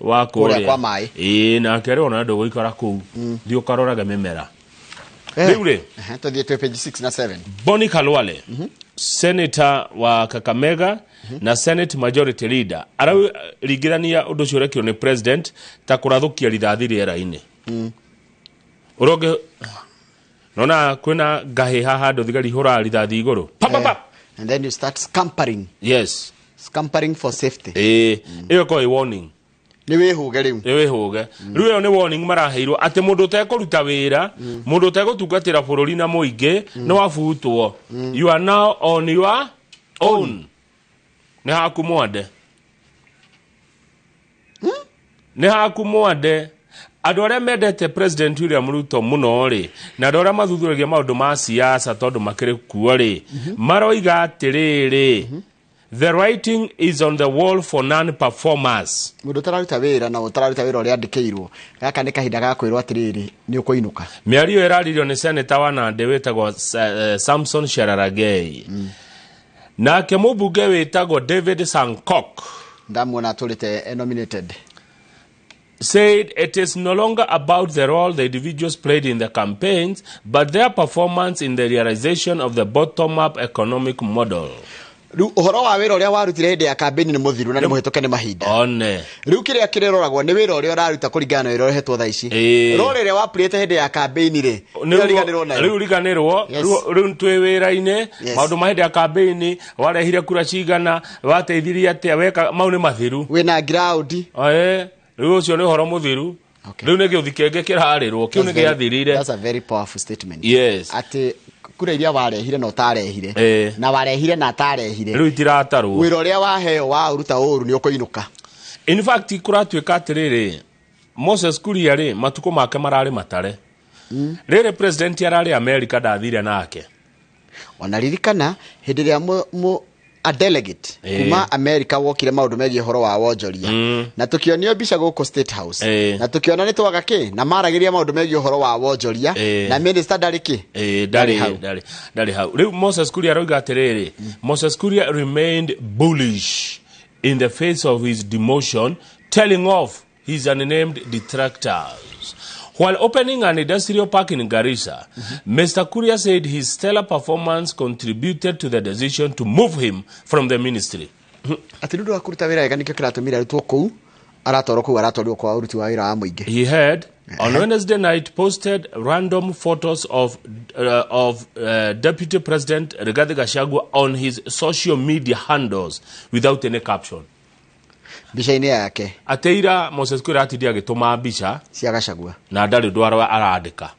V: wa kore
A: kwa mai
V: na ke ri ona ndogo ikara ku thio karoraga mimera riure
A: tuthie page 6 na 7
V: Boni Kalwale Senator wa Kakamega na Senate Majority Leader ararigirania undu cio rekio ni president ta kurathukia rithathi riera-ini uroge nona kwina ngahi haha ndo thigari hura rithathi iguru
A: and then you start scampering scampering for safety
V: iyo ko warning
A: ni wihuge riu
V: riu yo ni warning maraheirwo ati mundu utekuruta wira mundu utekutungatira bururi na muingi no wafutwo you are now on your own ne hakumwade andu aria mendete president William Ruto muno ri na andu aria mathuthuragia maundu ma siasa tondu makiri kuo ri maroiga atiriri the writing is on the wall for non-performers
A: mundu tararuta wira na utararuta wira uria andikirwo gaka ni kahinda ga kwirwo atiriri ni ukuinuka
V: miario iraririo ni senator wa Nandi wetagwo Samson Shararagei nake mubunge wetagwo David Sankok
A: ndamuona turite nominated
V: said it is no longer about the role the individuals played in the campaigns, but their performance in the realization of the bottom-up economic model.
A: Riu uhoro wa wira uria warutire hindi ya campaign ni muthiru na ni muhituke ni mahinda.
V: One.
A: Riu kiria kiroragwo ni wira uria uraruta kuringana na wira urehetwo thaa ici. Role ria waplete hindi ya campaign ri.
V: Riu riganirwo riu twi wira-ini maundu ma hindi ya campaign warehire kura cigana wateithirie atia weka mau ni mathiru.
A: Wina ground.
V: Riu ucio ni uhoro muthiru. Riu ni giuthi kenge kirarirwo kiu ni giathirire.
A: That's a very powerful statement.
V: Yes.
A: Ati kura iria warehire na utarehire na warehire na atarehire
V: riu itiratarwo
A: wira uria waheo wa uruta uru ni ukuinuka.
V: In fact kuratuika atiriri Moses Kuria ri matuko make marari matare riri president yarari America ndathire nake
A: onaririkana hindi ria a delegate kuma America wokire maundu megie horo wa wonjoria na tukionio mbica guku State House na tukiona ni twaga ki na maragiria maundu megie horo wa wonjoria na minister dariki
V: dari hau riu Moses Kuria roiga atiriri Moses Kuria remained bullish in the face of his demotion, telling off his unnamed detractors. While opening an industrial park in Garissa, Mr. Kuria said his stellar performance contributed to the decision to move him from the ministry. He had, on Wednesday night, posted random photos of Deputy President Rigathi Gachagua on his social media handles without any caption.
A: Bicha-ini yake
V: ateira Moses Kuria atidi agituma bicha
A: cia Gachagua
V: na ndari ndwara arandika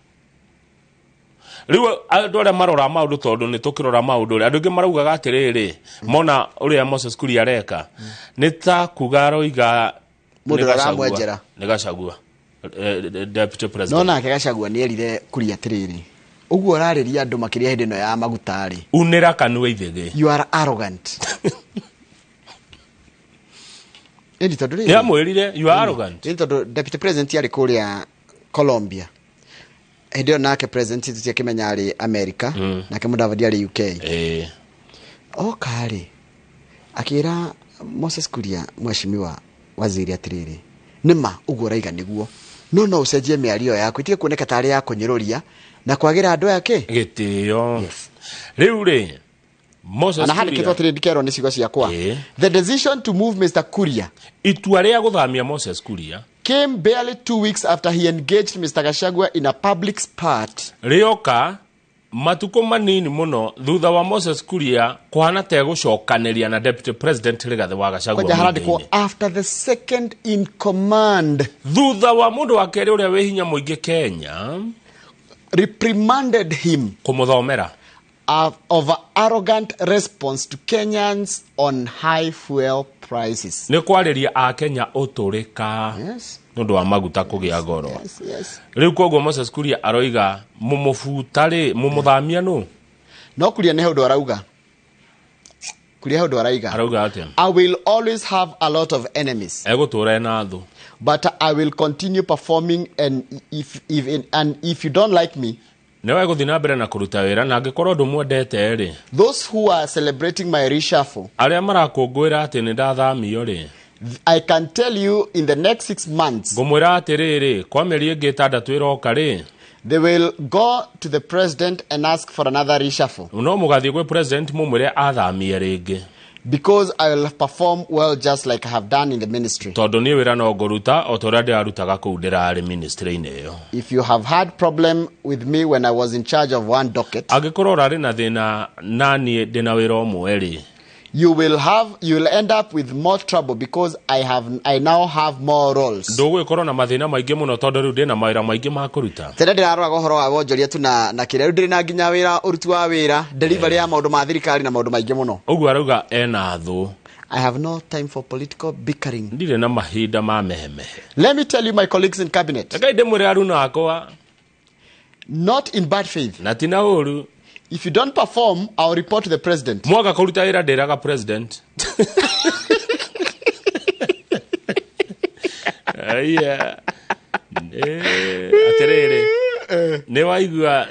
V: riu andore marora maundu tondu ni tukirora maundu ri andu ngi maraugaga atiriri mona uria Moses Kuria areka ni ta kugaro iga
A: mundu aramwenjera
V: ni Gachagua deputy president
A: no nake Gachagua ni erire Kuria atiriri uguo rariria andu makiria hindi no ya magutari
V: unira kanwe ithege
A: you are arrogant.
V: Yeah, mwirire, you are arrogant.
A: Deputy President yari kuria Colombia. Hidio nake president tutia kimenya ari America, nake Mudavadi ari UK. Kari. Akira Moses Kuria mweshimiwa waziri atiriri. Nima uguo raiga niguo. No ucenjie miario yaku itige kuoneka tari ya kunyiroria na kwagira andu yake.
V: Gitio. Yes. Riu ri Moses
A: Kuria. The decision to move Mr. Kuria came barely 2 weeks after he engaged Mr. Gachagua in a public spat.
V: Rioka matuko manini muno thutha wa Moses Kuria kuhana te gucokaneria na Deputy President Rigathi wa Gachagua
A: after the second in command.
V: Thutha wa mundu wa keri uria we hinya muingi Kenya
A: reprimanded him
V: kumuthomera
A: of an arrogant response to Kenyans on high fuel prices.
V: Ne kwariria a Kenya uturika.
A: Yes.
V: Nundu wa maguta kugia goro. Yes. Riu koguo Moses Kuria aroiga mumufutari mumuthamia no.
A: No Kuria ne hundu arauga. Kuria hundu araiga.
V: Arauga atia.
A: I will always have a lot of enemies.
V: Egutura na thu.
A: But I will continue performing and if you don't like me,
V: newe guthina mbere na kuruta wira na angikorwo ndumwendete ri
A: those who are celebrating my reshuffle
V: aria marakungwira ati ni ndathamio ri
A: I can tell you in the next 6 months
V: ngumwira atiriri kwa mieri ingi 6 iroka ri
A: they will go to the president and ask for another reshuffle.
V: No mugathie gwe president mumwire athamie ringi
A: because I will perform well just like I have done in the ministry.
V: Tondu ni wira no ngoruta otorade arutaga kuudira ari ministry ino.
A: If you have had problem with me when I was in charge of one docket,
V: agikorwo rari na thina nani dina wira omweri,
A: you will end up with more trouble because I now have more roles.
V: Ndogo korona mathina maingi muno tondu riu ndina mawira maingi ma kuruta.
A: Tere ndiraroga horo wa wonjoria tu na kire ndiri na nginya wira uruti wa wira delivery ya maundu ma thirikari na maundu maingi muno.
V: Ugu arauga ena thu.
A: I have no time for political bickering.
V: Ndire na mahinda ma mehemehe.
A: Let me tell you my colleagues in cabinet.
V: Akaide muri aruna akwa.
A: Not in bad faith.
V: Natina uru.
A: If you don't perform, I'll report to the president.
V: Mwaga kuruta ira deraga president. Yeah. Aterere. Ne waigua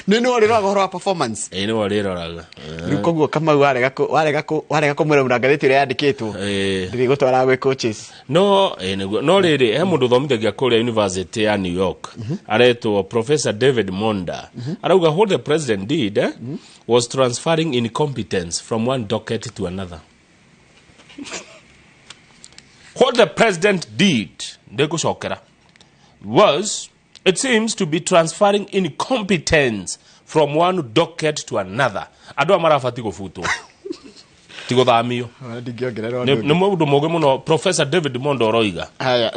A: Nino wale roga horo performance.
V: Ino wale roga.
A: Rukoguo kama warega kumwira munangathiti ria yandikitwo ndiri gutwara gwe coaches
V: no riri he mundu thomithagia kuria University ya New York aretwo Professor David Monda arauga what the president did was transferring incompetence from one docket to another. What the president did was, it seems to be transferring incompetence from one docket to another. Ado marafati gufutwo. Tigo thamio. Ni mundu muge muno Professor David Monda oroiga.
A: Haya,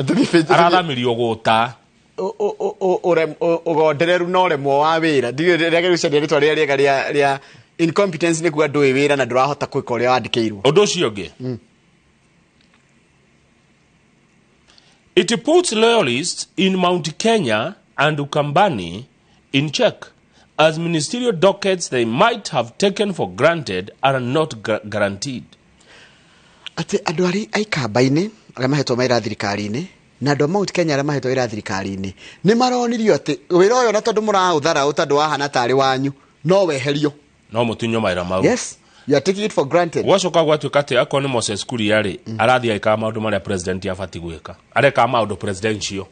V: arathamirio guta.
A: Ugondereru no remwo wa wira. Ndigirege gucaria ritwa ria incompetence ni kuga ndui wira na ndurahota kwika uria wandikirwo.
V: Undu ucio ngi. It puts loyalists in Mount Kenya and Ukambani in check, as ministerial dockets they might have taken for granted are not guaranteed.
A: Ati andu ari aikambaini aria mahetwo maira thirikari-ini na andu Mount Kenya aria mahetwo ira thirikari-ini ni maronirio ati wira uyu na tondu murauthara utandu wahana tari wanyu no weherio
V: no mutunyo maira mau.
A: Yes, you are taking it for granted.
V: Wacoka gwatuika ati akoni Moses Kuria ri arathi aika maundu maria president afati gwika areka maundu presidential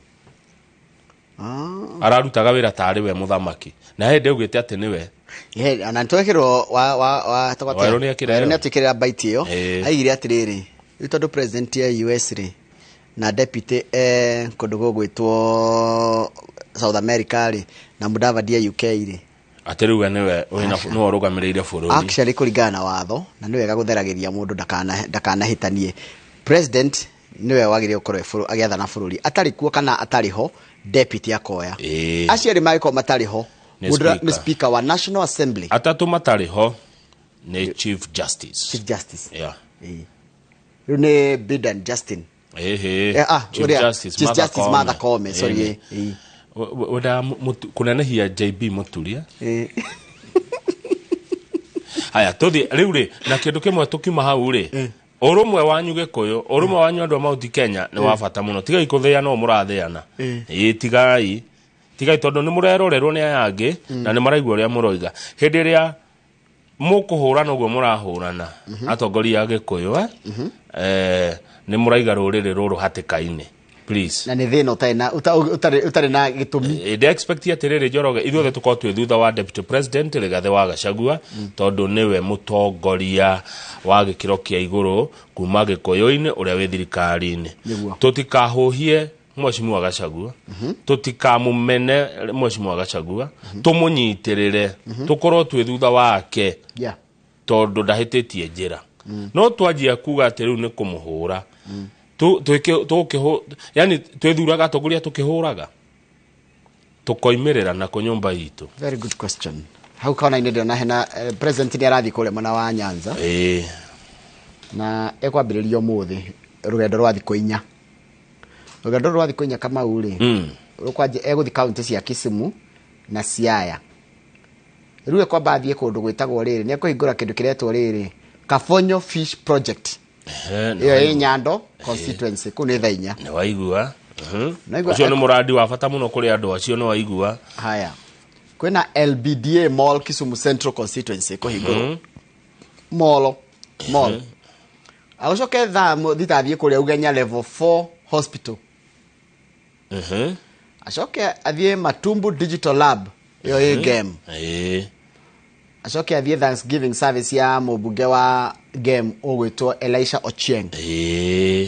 V: ararutaga wira tari we muthamaki na hende ugite ati niwe
A: ana ntwekirwo wa togotera tikira bite yo aigire atiriri itondo president ya US ri na deputy kundu gugwitwo South America ri na Mudavadi ya UK ri
V: ateriwe niwe no rugamirire bururi
A: actually kuringana na watho na niwe gagutheragiria mundu ndakana hitanie president niwe wagire ukorwe agiathana bururi atari kuo kana atari ho deputy akoya aciari maiko matari ho ni speaker wa National Assembly
V: atatu matari ho ni Chief Justice yeah
A: ni Biden Justin
V: Chief Justice
A: Martha Koome sorry
V: wada kunanehia JB Muturia haya tothi riu ri na kindu kimwe tukima hau ri urumwe wanyu gikuyu urumwe wanyu andu Mount Kenya ni wa bata muno tigai kuthia no murathiana tigai tondu ni murerorerwo ni ayangi na ni maraigua ria muroiga hindi ria mukuhurana uguo murahurana atongoria ya gikuyu ni muraiga ruriri ruru hatikaini please
A: na ni thina utari na gitumi
V: they expect ya terere Njoroge ithuothe tukorwo twi thutha wa deputy president Rigathi wa Gachagua tondu niwe mutongoria wa gikiro kia iguru kuma gikuyu-ini uria wi thirikari-ini tutikahuhie Mheshimiwa Gachagua tutikamumene Mheshimiwa Gachagua tumunyitirire tukorwo twi thutha wake tondu ndahititie njira no twanjia kuga ati riu ni kumuhura yani twethuraga atongoria tukihuraga tukoimirira na kunyumba itu.
A: Very good question. How can I ndio na hena president ni arathi kule mwana wa Nyanza na ekwambiririo muthi rugendo rwa thikũ 4 rugendo rwa thikũ 4 kama uri rukwaje eguthi county cia Kisumu na Siaya riu ekwamba athie kundu gwitagwo riri ni ekuhingura kindu kiretwo riri Kafonyo Fish Project iyo Nyando constituency kune thainya
V: ni waigua ucio ni muradi wa bata muno kuri andu acio no waigua
A: haya kwena LBDA Mall Kisumu Central constituency kuhingurwo mall agucoke thitathie kuria ugenya level 4 hospital acoke athie Matumbu Digital Lab iyo game acoke athie Thanksgiving service ya mubunge wa game ogwitwo Elisha Ochieng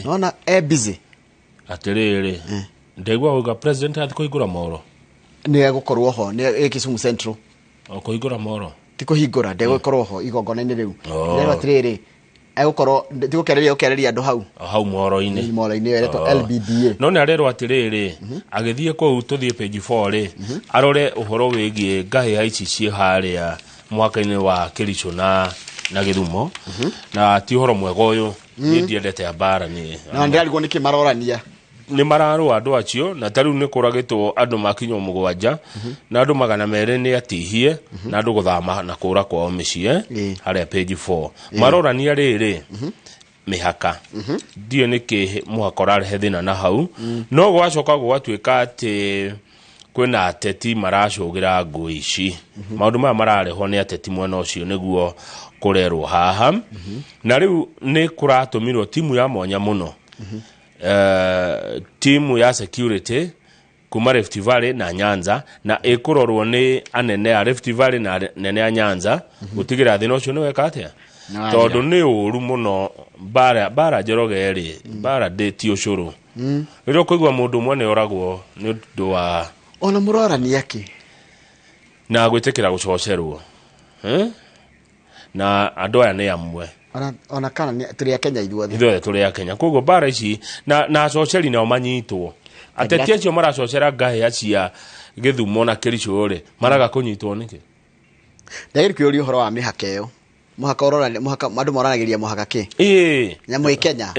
A: nona busy
V: atiriri ndegwa uga president athi kuhingura moro
A: ni egukorwo ho ni Kisumu Central
V: kuhingura moro
A: ti kuhingura ndegukorwo ho igongona-ini riu ndewa atiriri egukorwo ti gukereria andu
V: hau moro-ini
A: eretwo LBDA
V: no ni arerwo atiriri agithie ku tuthie page 4 ri arore uhoro wigie ngahi haici cie haria mwaka-ini wa Kericho na Githumo na ti uhoro mwega uyu ni ndiendete mbara ni
A: na ndirarigwo niki marorania
V: ni mararwa andu acio na tariu ni kuragitwo andu makinyo 7 na andu 200 ni atihie na andu guthama na kura kwao micie haria page 4 marorania riri mihaka dio niki muhaka rarehe thina na hau no gwacoka gwatuika ati kwina ateti maracũgira ngũĩ ici maũndũ maya marareho nĩ ateti mwena ũcio nĩguo kũrerwo haha na rĩu nĩ kũratũmirwo timu ya mwanya mũno timu ya security kuma Rift Valley na Nyanza na ĩkũrorwo nĩ anene a Rift Valley na nene a Nyanza gũtigĩra thĩna ũcio nĩ weka atĩa tondũ nĩ ũru mũno bara Njoroge rĩ bara ndĩti ũcũrũ rĩrĩa kũigua mũndũ ũmwe nĩ oragwo nĩ ũndũ wa
A: ona mũrorani yake
V: na gwĩtĩkĩra gũcocerwo na andũ aya nĩ amwe
A: ona kana tũrĩ a Kenya
V: ithuothe tũrĩ a Kenya koguo bara ici na acoceri nao manyitwo ateti acio maracocera ngahĩ cia Gĩthumo na Kericho rĩ maraga kũnyitwo nĩkĩ
A: ndagĩrĩ kĩũria ũhoro wa mĩhaka ĩyo mũhaka ũrora mũhaka andũ moranagĩria mũhaka kĩ nyamũ ĩ Kenya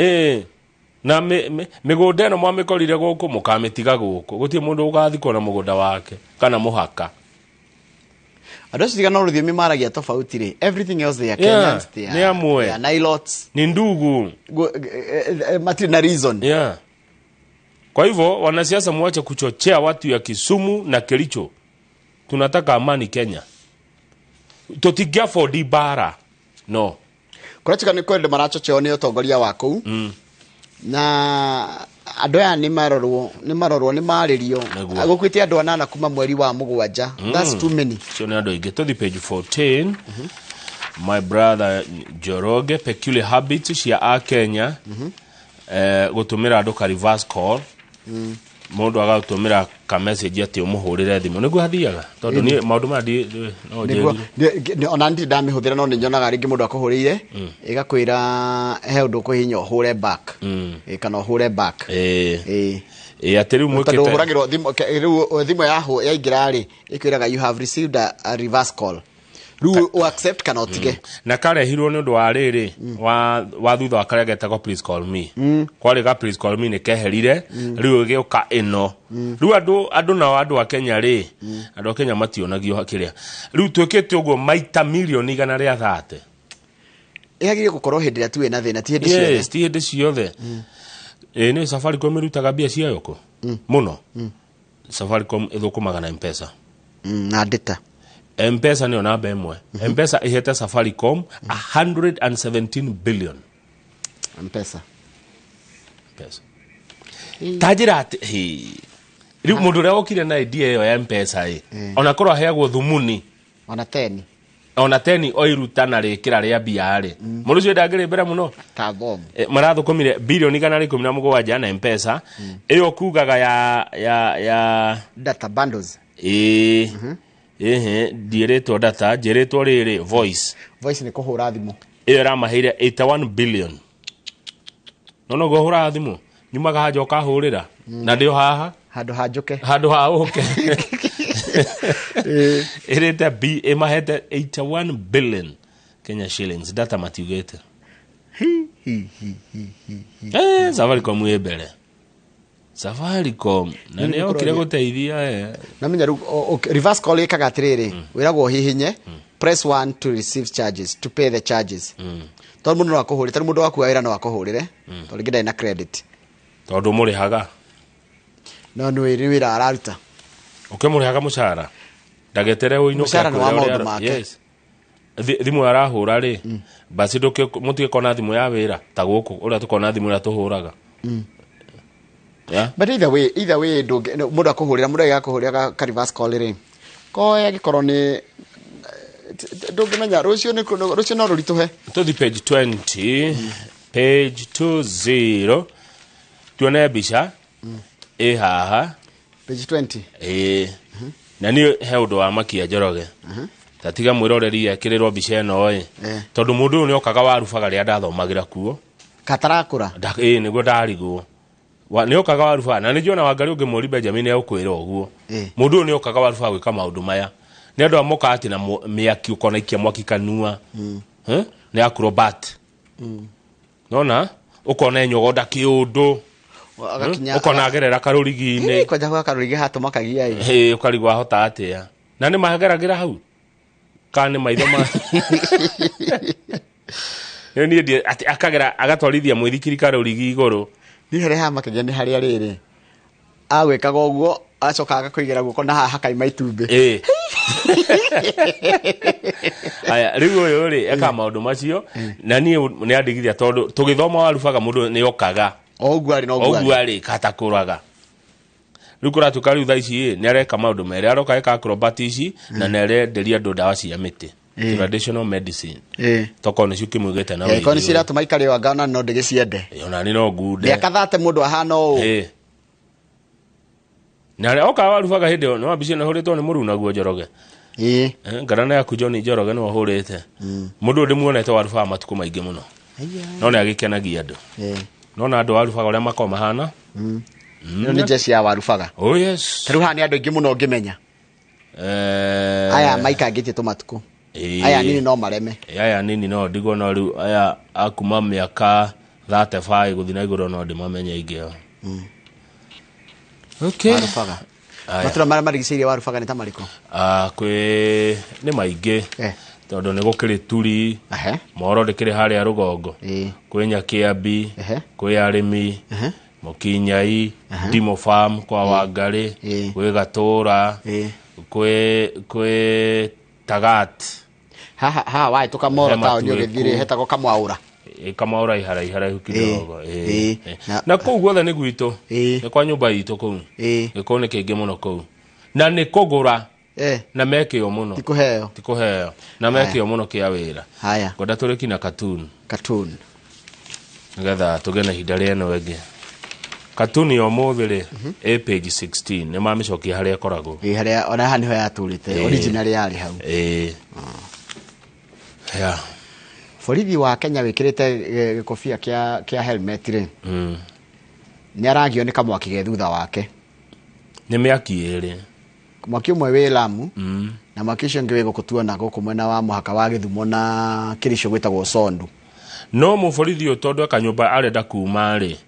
V: na mĩgũnda ĩno mwamĩkorire gũkũ mũkamĩtiga gũkũ gũtirĩ mũndũ ũgathikwo na mũgũnda wake kana mũhaka
A: andũ acio tigana rũthiomi maragia tofauti rĩ everything else they are Kenyans they
V: are amwe
A: Nilots
V: ni ndugu
A: matirĩ na reason
V: kwa hivyo wanasiasa mwache kuchochea watu ya Kisumu na Kericho tunataka amani Kenya totigia for di bara no
A: kũratuka nĩ kwende marachocheo nĩ ũtongoria wa kũu na andũ aya nĩ marorwo nĩ marĩrio gũkwĩte andũ anana kuma mweri wa mũgwanja that's too many
V: so nĩ andũ aingĩ to the page 14 my brother Njoroge peculiar habits cia a Kenya gũtũmĩra andũ ka reverse call mũndũ agagũtũmĩra ka message atĩ ũmũhũrĩre thimũ nĩguo hathiaga tondũ nĩ maũndũ ma
A: no ona ndi ndamĩhũthĩra no nĩ nyonaga rĩngĩ mũndũ akũhũrĩire ĩgakwĩra he ũndũ kũhinya ũhũre back kana ũhũre back
V: atĩ rĩu mwĩkĩte
A: tondũ ũhũragĩrwo thimũ yaingĩra rĩ ĩkwĩraga you have received a reverse call rĩu o accept kana ũtige
V: na karehirwo nĩ ũndũ wa rĩrĩ wa thutha wa karĩa getagwo please call me kwarĩ ga please call me nĩ keherire rĩu gĩoka ĩno rĩu andũ nao andũ a Kenya rĩ andũ a Kenya mationagio kĩrĩa rĩu twĩkĩte ũguo maita milioni 130
A: ĩhagire gũkorwo hĩndĩ ĩrĩa tuwe na thĩna ti
V: hĩndĩ ciothe nĩ Safaricom ĩrutaga mbia ciayo kũ mũno Safaricom ĩthũkũmaga na M-Pesa
A: na data
V: M-Pesa nĩyo namba ĩmwe M-Pesa ĩhete Safaricom 117 billion
A: M-Pesa
V: tajira rĩu mũndũ ũrĩa wokire na idea ĩyo ya M-Pesa ona korwo aheagwo thumuni ona 10 oiruta na rĩkĩra rĩa mbia rĩ mũndũ ũcio ndangĩrĩ mbere mũno marathũkũmire bilioni 117 na M-Pesa ĩyo kugaga ya
A: data bundles
V: ndierĩtwo data njĩrĩtwo rĩrĩ voice
A: nĩ kũhũra thimũ
V: ĩyo ĩramaheire 81 billion no gũhũra thimũ nyumaga haja ũkahũrĩra na ndĩo haha
A: handũ hanjũke
V: ĩrĩte ĩmahete 81 billion Kenya shillings data matiugĩte Safaricom ĩ mbere Safaricom na nĩ okire gũteithia
A: na menya reverse call ĩkaga atĩrĩrĩ wĩragwo hihinye press 1 to receive charges to pay the charges tondũ mũndũ no akũhũrĩre tondũ mũndũ waku wĩra no akũhũrĩre tondũ ngĩnda ina credit
V: tondũ mũrĩhaga
A: no nĩ wĩra araruta
V: ũkĩmũrĩhaga mũcara ndagetere ũinũka
A: kũrĩa
V: yes thimũ arahũra rĩ basi mũtigĩkona thimũ ya wĩra ta gũkũ ũrĩa tũkona thimũ ĩrĩa tũhũraga
A: but either way mũndũ akũhũrĩra mũndũ agakũhũrĩra ka reverse call rĩ koya gĩkorwo nĩ ndũngĩmenya rũcio no rũritũhe
V: tũthi page 20 page 20 tuone mbica haha
A: page 20
V: na niĩ he ũndũ wa makia Njoroge tatiga mwĩroreri ekĩrĩrwo mbica ĩno tondũ mũndũ ũyũ nĩ okaga warubaga rĩa ndathomagĩra kuo
A: katarakũra
V: nĩguo ndarigwo nĩ okaga warubaga na nĩnjona Wangari ũngĩ Mori Benjamin egũkwĩra ũguo mũndũ ũyũ nĩ okaga warubaga gwĩka maũndũ maya nĩ andũ amoka atĩ na mĩaki ũkona ikia mwaki kanua nĩ acrobat nona ũkona enyogonda kĩũndũ ũkona agerera karũrigi-inĩ
A: kwanja kwa karũrigi hatũmakagia
V: ũkarigwo ahota atĩa na nĩ mageragĩra hau kana nĩ maitho ma niĩ akagera agatwarithia mwĩthikiri karũrigi igũrũ
A: niĩ harĩa hamakagia nĩ harĩa rĩrĩ agwĩkaga ũguo acoka agakoigera guko na haka imaitumbe
V: aya riu uyu ri eka maundu macio na ni andigithia tondu tugithoma warubaga mundu ni okaga ogu ari katakuraga riu kuratuka riu thaici ni areka maundu mere aroka eka acrobatics na nere nderia andu ndawa cia miti traditional medicine toko ni ciuki mugete na wewe
A: ko ni cira tumaikare wa ngana no ndegiciende
V: ona ni no ngude
A: ya kathate mundu ahana o
V: na oka warubaga hindi no ambicie na huritwo ni muruna guo njoroge ngarana yaku John Njoroge no hurite mundu ndimuonete warubaga matuku maingi muno no ni agikenagia andu no na andu warubaga uria makoma mahana
A: ni jesi ya warubaga
V: oh yes
A: taru hani andu ingi muno ngimenya aya maika ngiti tumatuku aya nini no mareme
V: aya nini no ndigo no riu aya akuma miaka 35 guthina iguru no ndimamenye ingio okay
A: warubaga matura mara marigicirie warubaga ni tamariko
V: kwe ni maingi tondu ni gukiri turi moro ndikiri haria rugongo kwe Nyakiambi kwe arimi Mukinyai Dimo Farm kwa Wangari kwe Gatura kwe Tagat
A: ha wai tukamora tao ndio githire hetako kamwaura
V: kamwaura ihara kidogo na kou guothe ni gwitu ni kwa nyumba itu kou giko ni kingi muno kou na ni kugura na mekio muno tikuheo na mekio muno kia wira
A: haya
V: ngoda turiki na cartoon ngetha tugena hinda rieno wengi cartoon yo muthiri page 16 ni mamicokia haria korago
A: haria ona hani ho yaturite original yari hau
V: ya
A: borithi wa Kenya wikirite kofia kia helmet ri ni aragio ni kamwaki ge thutha wake
V: ni miaki iri
A: mwaki umwe wi Lamu na mwaki ucio ngi wi gukutuona guku mwena wa muhaka wa Githumo na Kericho gwitagwo Sondu
V: no muborithi utondu akanyumba arenda kuma ri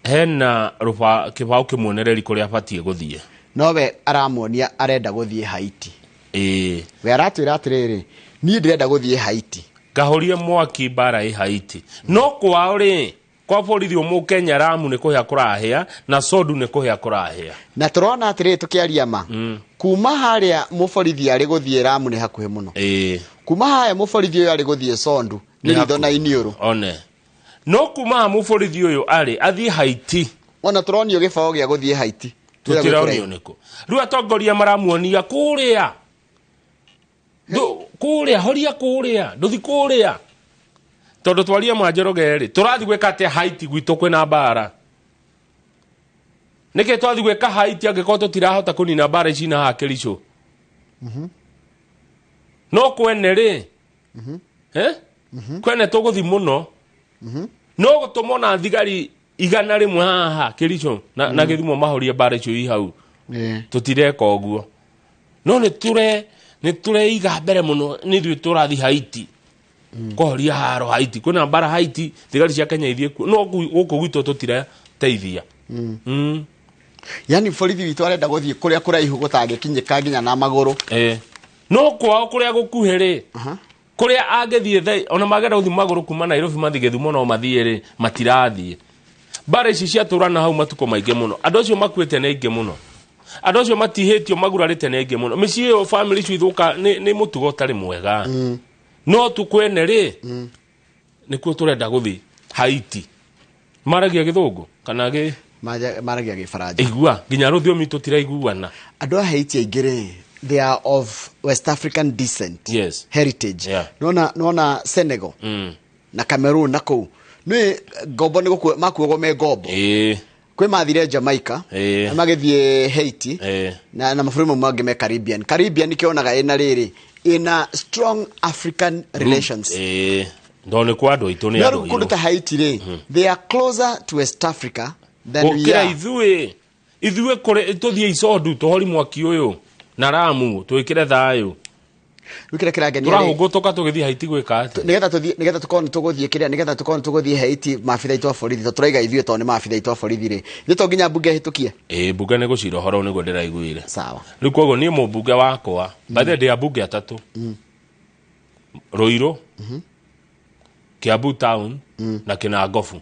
V: hena ruba kibao kimuonereri kuria abatie guthie
A: nowe aramuonia arenda guthie Haiti we aratwira atiriri ni ndirenda guthie Haiti
V: gahorie mwaki bara i Haiti no kwao ri kwa borithi umu Kenya Lamu ni kuhia kurahia na Sondu ni kuhia kurahia
A: na turona atiri tukiaria ma kuma haria muborithi ari guthie Lamu ni hakuhe muno kuma haria muborithi uyu ari guthie Sondu ni ritho na Inioro
V: one no kuma muborithi uyu ari athie Haiti
A: ona turonio gibao gia guthie Haiti
V: tutironio niko riu atongoria maramuonia kuria kuria horia kuria nduthi kuria tondu twaria Njoroge ri turathi gwika ate Haiti gwitu kwina bara nike twathi gwika Haiti angiko tutirahota kunina bara ici na Kericho no kwene ri kwene tuguthi muno no gutumona thigari igana rimwe haha Kericho na Githumo mahoria bara icio i hau tutireka uguo no ni tureiga mbere muno ni thwi turathi Haiti kohoria haro Haiti kuna bara Haiti thigari cia Kenya ithie no guku gwitu tutire teithia
A: yani borithi witu arenda guthie kuria kuraihu gutangikinyika nginya na maguru
V: no kwao kuria gukuhiri kuria angethie thai ona magera uthi maguru kuma Nairobi mathi Githumo no mathie ri matirathie bara ici cia turana hau matuko maingi muno andu acio makuite ne ingi muno andu acio matihitio magurarite ne ingi muno micii yo family icio ithuka ni mutugo tari mwega no tukwene ri nikuo turenda guthi Haiti maragia Githungu kana gi
A: maragia Gifaranja
V: igua nginya ruthiomi tutiraiguana
A: andu a Haiti aingire they are of West African descent heritage nona Senegal na Cameroon nako ni gombo ni guku makuogo me gombo kwe mathire Jamaica magithie Haiti na mafurimo mwangi me Caribbean kionaga ina riri ina strong African relations
V: ndone kwa andu itu ni andu
A: kundu ta Haiti ri they are closer to West Africa than we are
V: ithue kore tuthie Sondu tuhori mwaki uyu na Lamu twikire thayu
A: wikira kiragenia
V: turahugutuka tugithie Haiti gwika ati
A: nigetha tukone tuguthie kiria nigetha tukone tuguthie Haiti mafitha itu borithi turaiga ithue to ni mafitha itu borithi ri nito nginya bunge hitukie
V: bunge ni gucira horo ni ndiraiguire
A: sawa
V: riu kogo ni mubunge wakwa bathe ndi abunge atatu Ruiru Kiambu town na Kinangofu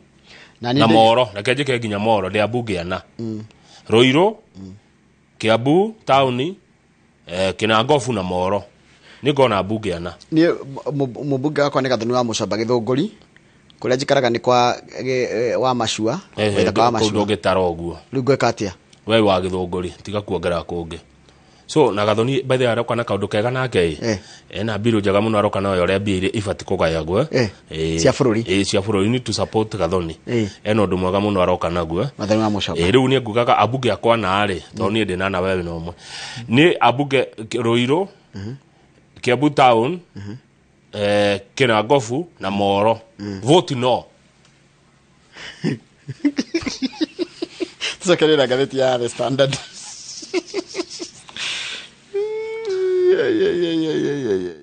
V: na Moro na kenjike nginya Moro ndi abunge ana Ruiru Kiambu tauni kina ngofu na Moro niko na bunge ana
A: ni mubunge wakwa ni Gathoni wa Mucomba Githunguri kuria njikaraga ni kwa wa Mashua
V: wetha wa Mashua kundu gitaroguo
A: riu katia
V: we wa Githunguri tiga kuongera kungi so na Gathoni by the aroka na kaundu kega nake na biru njaga muno aroka nayo ore mbiri ifati kugayagwo
A: cia bururi
V: cia bururi ni to support Gathoni eno ndu mwega muno aroka naguo
A: Gathoni wa Mucomba
V: riu ni ngugaga abunge akwa na ari to ni ndi na wewe no mwe ni abunge Ruiru Kiambu town kina ngofu na Moro vote no
A: so kile na gazeti ya The Standard yeah.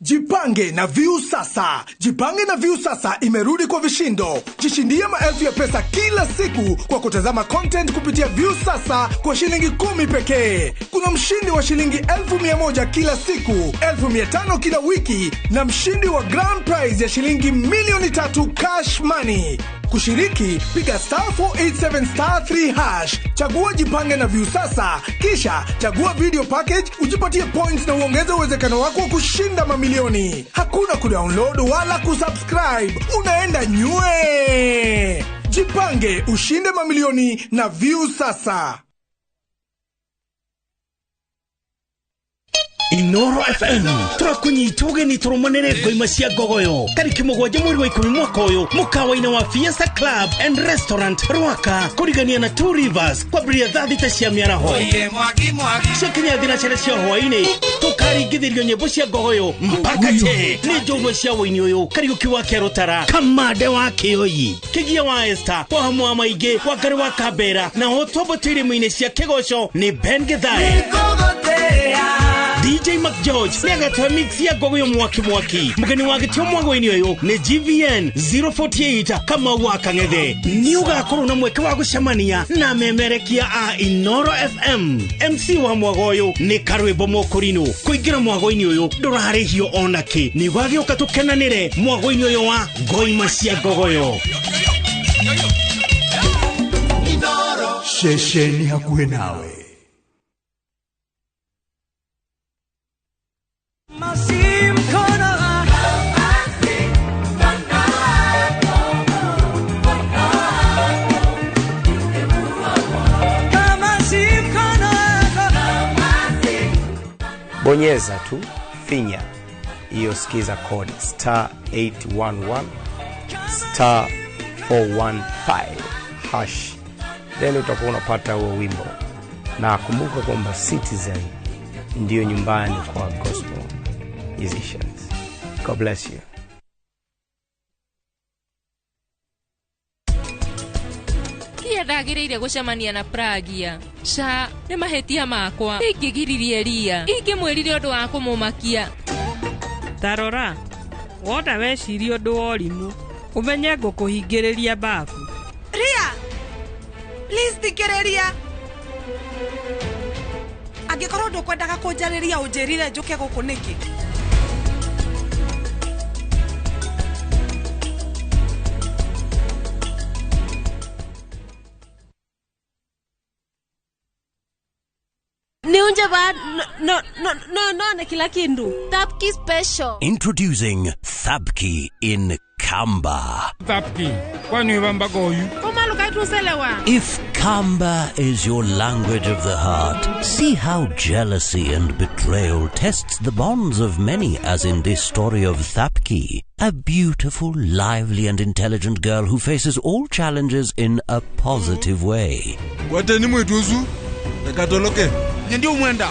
M: Jipange na View Sasa. Jipange na View Sasa imerudi kwa vishindo. Jishindie maelfu ya pesa kila siku kwa kutazama content kupitia View Sasa kwa shilingi 10 pekee. Kuna mshindi wa shilingi 1,100 kila siku, 1,500 kila wiki na mshindi wa grand prize ya shilingi milioni 3 cash money. Kushiriki, piga *487*3#. Chagua Jipange na View Sasa, kisha chagua video package, ujipatie points na uongeze uwezekano wako wa kushinda mamilioni. Hakuna kudownload wala kusubscribe, unaenda nywe. Jipange, ushinde mamilioni na View Sasa.
C: Inooro FM turakunyituge ni turumonere goima cia gogoyo tariki 7 mweri wa 10 mwaka uyu mukawa-ina wa Fiesta Club and Restaurant Rwaka kurigania na Two Rivers kwa bria thita cia miaraho ciakinya thina cere cia hwaini tukaringithirio nyimbo cia gogoyo mpaka te ni njorua cia woini uyu Kariuki wa Kerutara Kamande wa Kioyi Kigia wa Esther kwa hamwe maingi wa Ngari wa Kambera na hotobotiri mwine cia kigoco ni Ben Githai DJ Mac George nĩagatwa mix ya gogoyo mwaki mugeni wa gĩtio mwago-inĩ ũyũ nĩ GVN 048 kama wa Kang'ethe nĩ ũgakorwo na mweke wa gũcemania na memerekia a Inooro FM. MC wa mwago ũyũ nĩ Karwĩmbo Mũkũrinũ. Kũingĩra mwago-inĩ ũyũ ndũrarĩhio ona kĩ, nĩ gwagĩũka tũkenanĩre mwago-inĩ ũyũ wa ngoima cia gogoyo.
M: Shesheni hakuhe nawe.
F: Bonyeza tu finya hiyo, sikiza code *811 *415# then utakuwa unapata huo wimbo. Na kumbuka kwamba Citizen ndio nyumbani kwa gospel musicians. God bless you.
O: Ndagiriire gucemania na Pragia cha ni mahetia makwa ingigiririe ria ingimwirire undu wa kumumakia
H: tarora woda wecirie undu worimu umenye ngukuhingiriria bafu
K: ria please thikiriria angikorwo ndukwendaga kunjariria unjirire njuke guku niki
N: no na kila kindu Thapki special.
Y: Introducing Thapki in Kamba.
H: Thapki kwani wamba goyu
N: koma lukaituselewa.
Y: If Kamba is your language of the heart, see how jealousy and betrayal tests the bonds of many, as in this story of Thapki, a beautiful, lively and intelligent girl who faces all challenges in a positive way.
D: Kwateni mwituzu ekatoloke ndi umwenda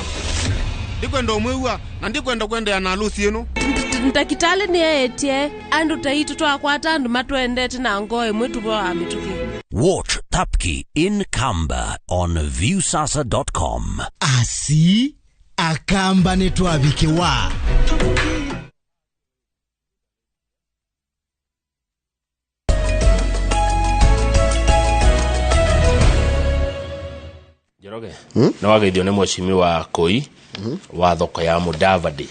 D: ndikwenda umwewa na ndikwenda kwenda na harusi yenu.
N: Ntakitale ni etie andu taitu twakwata andu matwendete na ngoe mwitu wa mituki.
Y: Watch Thapki in Kamba on viewsasa.com.
Z: Asi akamba netwabikiwa
V: Njoroge na wageithio nĩ mwecimiwa Koi wa thoko ya Mudavadi.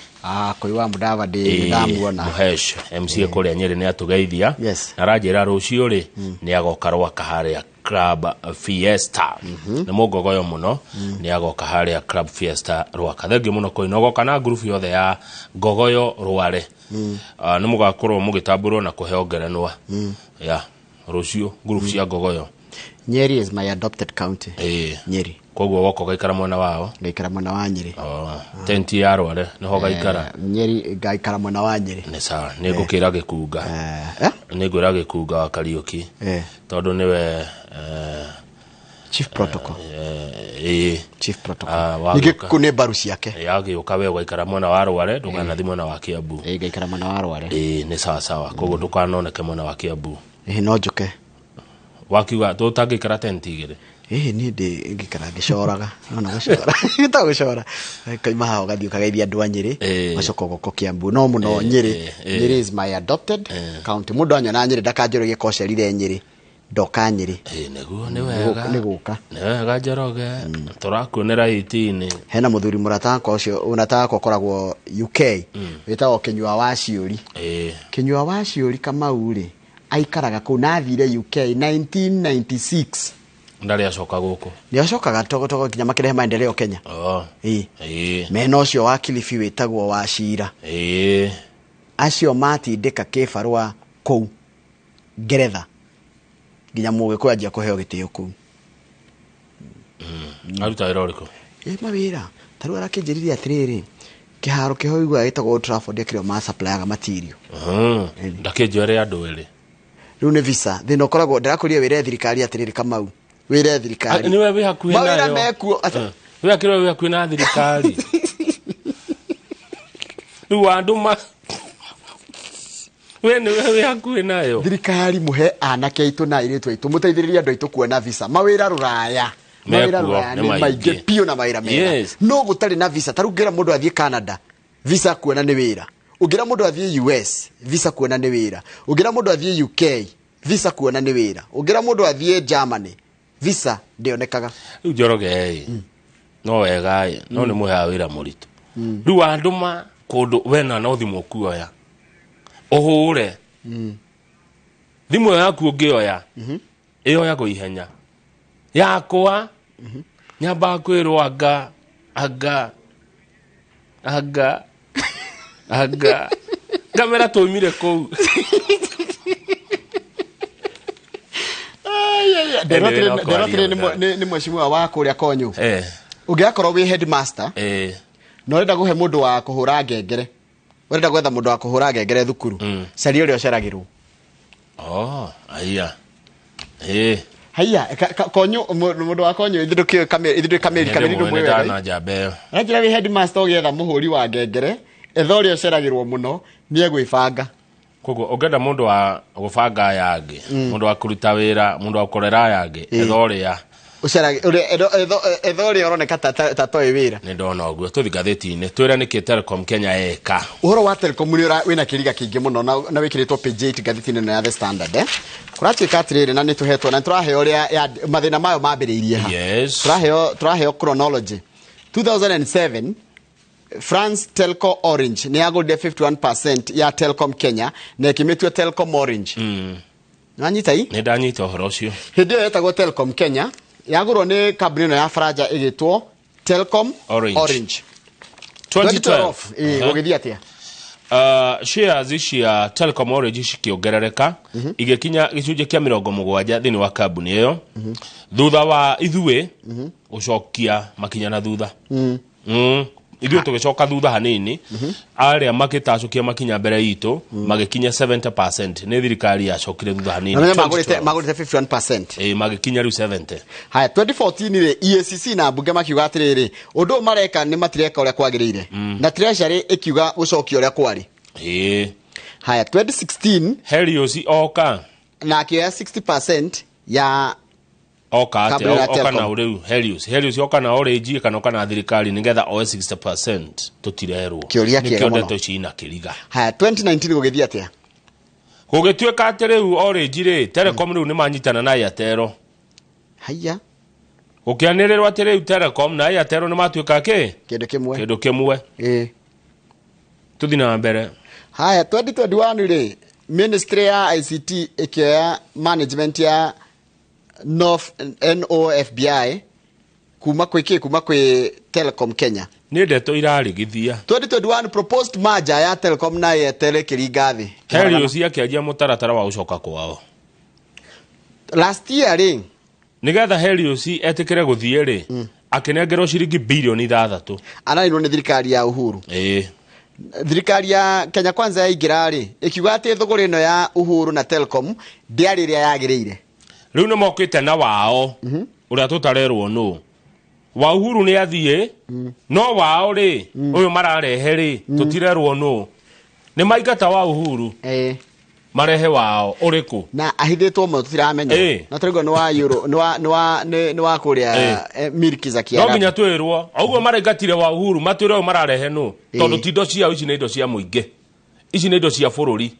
A: Koi wa Mudavadi ndamuona
V: Muhesh MC kuria Nyeri ni atugeithia na ranjira rucio ri ni agoka Rwaka haria Club Fiesta na mugogoyo muno ni agoka haria Club Fiesta Rwaka. Thengio muno Koi nogoka na group yothe ya Gogoyo Rware ni mugakorwo mugitamburwo na kuheongeranwa ya rucio group cia Gogoyo.
A: Nyeri is my adopted county. Nyeri.
V: Koguo wako gaikara mwena wao.
A: Gaikara mwena wa Nyeri.
V: Tenti ya Rware niho gaikara.
A: Nyeri gaikara mwena wa Nyeri.
V: Ni sawa. Ni ngukira Gikunga. Ni ngwira Gikunga wa Kariuki. Tondu niwe
A: Chief Protocol. Chief Protocol.
V: Nige
A: kune baru ciake.
V: Yagi ukawe gaikara mwena wa Rware ndukanathi mwena wa Kiambu.
A: Gaikara mwena wa Rware.
V: Ni sawa sawa. Koguo ndukanoneke mwena wa Kiambu.
A: No njuke.
V: Wakiuga tutangikara tenti igire.
A: Ni ndi ngikara ngicoraga ona gucora ngita gucora kaima hao gathio kagaithia andu a Nyeri macoko goko Kiambu no muno Nyeri. Nyeri is my adopted county. Mundu anyona Nyeri ndakanjoroge kocerire Nyeri ndoka Nyeri
V: neguo ni wega
A: ni guka
V: ni wega Njoroge turakuonera hitini.
A: Hena muthuri murata kwa ucio unataka kokoragwo UK witagwo Kinyua wa Ciuri. Kinyua wa Ciuri Kamauri aikaraga ku nathire UK 1996
V: ndari acoka guko
A: ni acokaga togo kinya makirehe maendeleo Kenya. Mena ucio wa Kilifi witagwo wa Cira acio matindika kibarua kuu Ngeretha nginya muge kwanjia kuheo gitio kuu
V: aruta iroriko
A: mawira taru arakinjiriria atiriri kiharo kiho igwa gitagwo Trafford yakiro ma supply material
V: ndakinjore andu eri
A: riu ne visa thino koragwo ndirakuria wire thirikari atiriri Kamau wire thirikari
V: ni wewe hakuhi nayo
A: mawira mekuo
V: wewe akiro wewe hakuhi na thirikari riu anduma wewe hakuhi nayo
A: thirikari muhe anake aitu na iritu aitu muteithiriria andu aitu kuona visa mawira ruraya mawira ruraya ni maige pio na mawira mega no gutari na visa tarungira mundu athie Canada visa kuona ni wira ugira mundu athie US visa kuona ni wira ugira mundu athie UK visa kuona ni wira ugira mundu athie Germany visa ndionekaga
V: Njoroge no wega no ni muhe wira muritu riu anduma kundu wena no thimu kuoya ohure thimu yaku ungioya iyo yako ihenya yakwa nyamba kwirwo aga kamera tumire kou
A: derotire ni mweshimwa wa kuria konyu ungiakorwo wi headmaster no renda guhe mundu wa kuhura ngengere urenda gwetha mundu wa kuhura ngengere thukuru cari uria uceragirwo
V: aya
A: haya konyu mundu wa konyu ithuki kamera ndu mwe
V: na jambe
A: ajira wi headmaster ugietha muhuri wa ngengere etho uria uceragirwo muno ni egwibanga
V: koguo ungenda mundu wa gubanga yangi mundu wa kuruta wira mundu wa kurera yangi etho uria
A: etho uria uroneka ta toi wira
V: ni ndona uguo tuthi gatheti-ini twira niki Telecom Kenya eka
A: uhoro wa Telecom ni wina kiriga kingi muno na wikiritwo page 8 gatheti-ini na The Standard kuratuika atiriri na nituhetwo na turaheo uria mathina mayo mambiriirie ha turaheo chronology 2007 France Telco Orange ni agulde 51% ya Telecom Kenya na ikimitwe Telecom Orange nanyita hii
V: ni ndanyita uhoro ucio
A: hindi yetagwo Telecom Kenya yagurwo ni kambuni no ya Faranja igitwo Telecom Orange
V: 2012
A: gugithia atia
V: shares cia Telecom Orange cikiongerereka igikinya gicunje kia 70 thini wa kambuni iyo thutha wa ithue ucokia makinya na thutha ithuĩ tũgĩcoka thutha hanini arĩa makĩtacukia makinya mbere itu magikinya 70% nĩ thirikari yacokire thutha hanini
A: magũrĩte 51%
V: magikinya rĩu 70
A: haya 2014 ri EACC na mbunge makiuga atiriri undu mareka ni matireka uria kwagirire na treasury ikiuga ucokio uria kwari haya 2016
V: Helios oka
A: na akioya 60% ya
V: oka na ureu Helios oka na Orange kana oka na thirikari nigetha oe 60% tutirerwo
A: nikionde
V: to china kiriga
A: haya 2019 gugithia atia
V: gugituika ati riu Orange ri Telecom riu ni manyitana na Airtel
A: haya
V: Ukianirĩrwo atĩ rĩu Telecom na Airtel nĩ matuĩka
A: kĩndũ
V: kĩmwe tuthi na mbere.
A: Haya 2021 rĩ ministry ya ICT ikioya management ya NOFBI kuma kwĩ Telecom Kenya.
V: Nĩ ndeto irarigithia.
A: 2021 proposed merger ya Telecom na Airtel kĩringa thĩ.
V: Helios yakĩanjia mũtaratara wa gũcoka kwao.
A: Last year rĩ
V: nigetha Helios etĩkĩre gũthiĩ rĩ akĩnengerwo ciringi bilioni 6.
A: Anainwo nĩ thirikari ya Uhuru. Thirikari ya Kenya Kwanza yaingĩra rĩ ikiuga atĩ thogora ĩno ya Uhuru na Telecom ndĩarĩ ĩrĩa yagĩrĩire.
V: Rĩu nĩ mokĩte na wao ũrĩa tũtarerwo nũ. Wa Uhuru nĩ athiĩ no wao rĩ ũyũ mararehe rĩ tũtirerwo nũ. Nĩ maingata wa Uhuru marehe wao ũrĩkũ
A: na ahithĩtwo mũno tũtiramenya na tũrigwo nĩ wa euro nĩ wa kũrĩa milki za Kiarabu.
V: No nginya twĩrwo ũguo maraingatire wa Uhuru matwĩre ũyũ mararehe nũ tondũ ti indo ciao ici nĩ indo cia mũingĩ, ici nĩ indo cia bũrũri.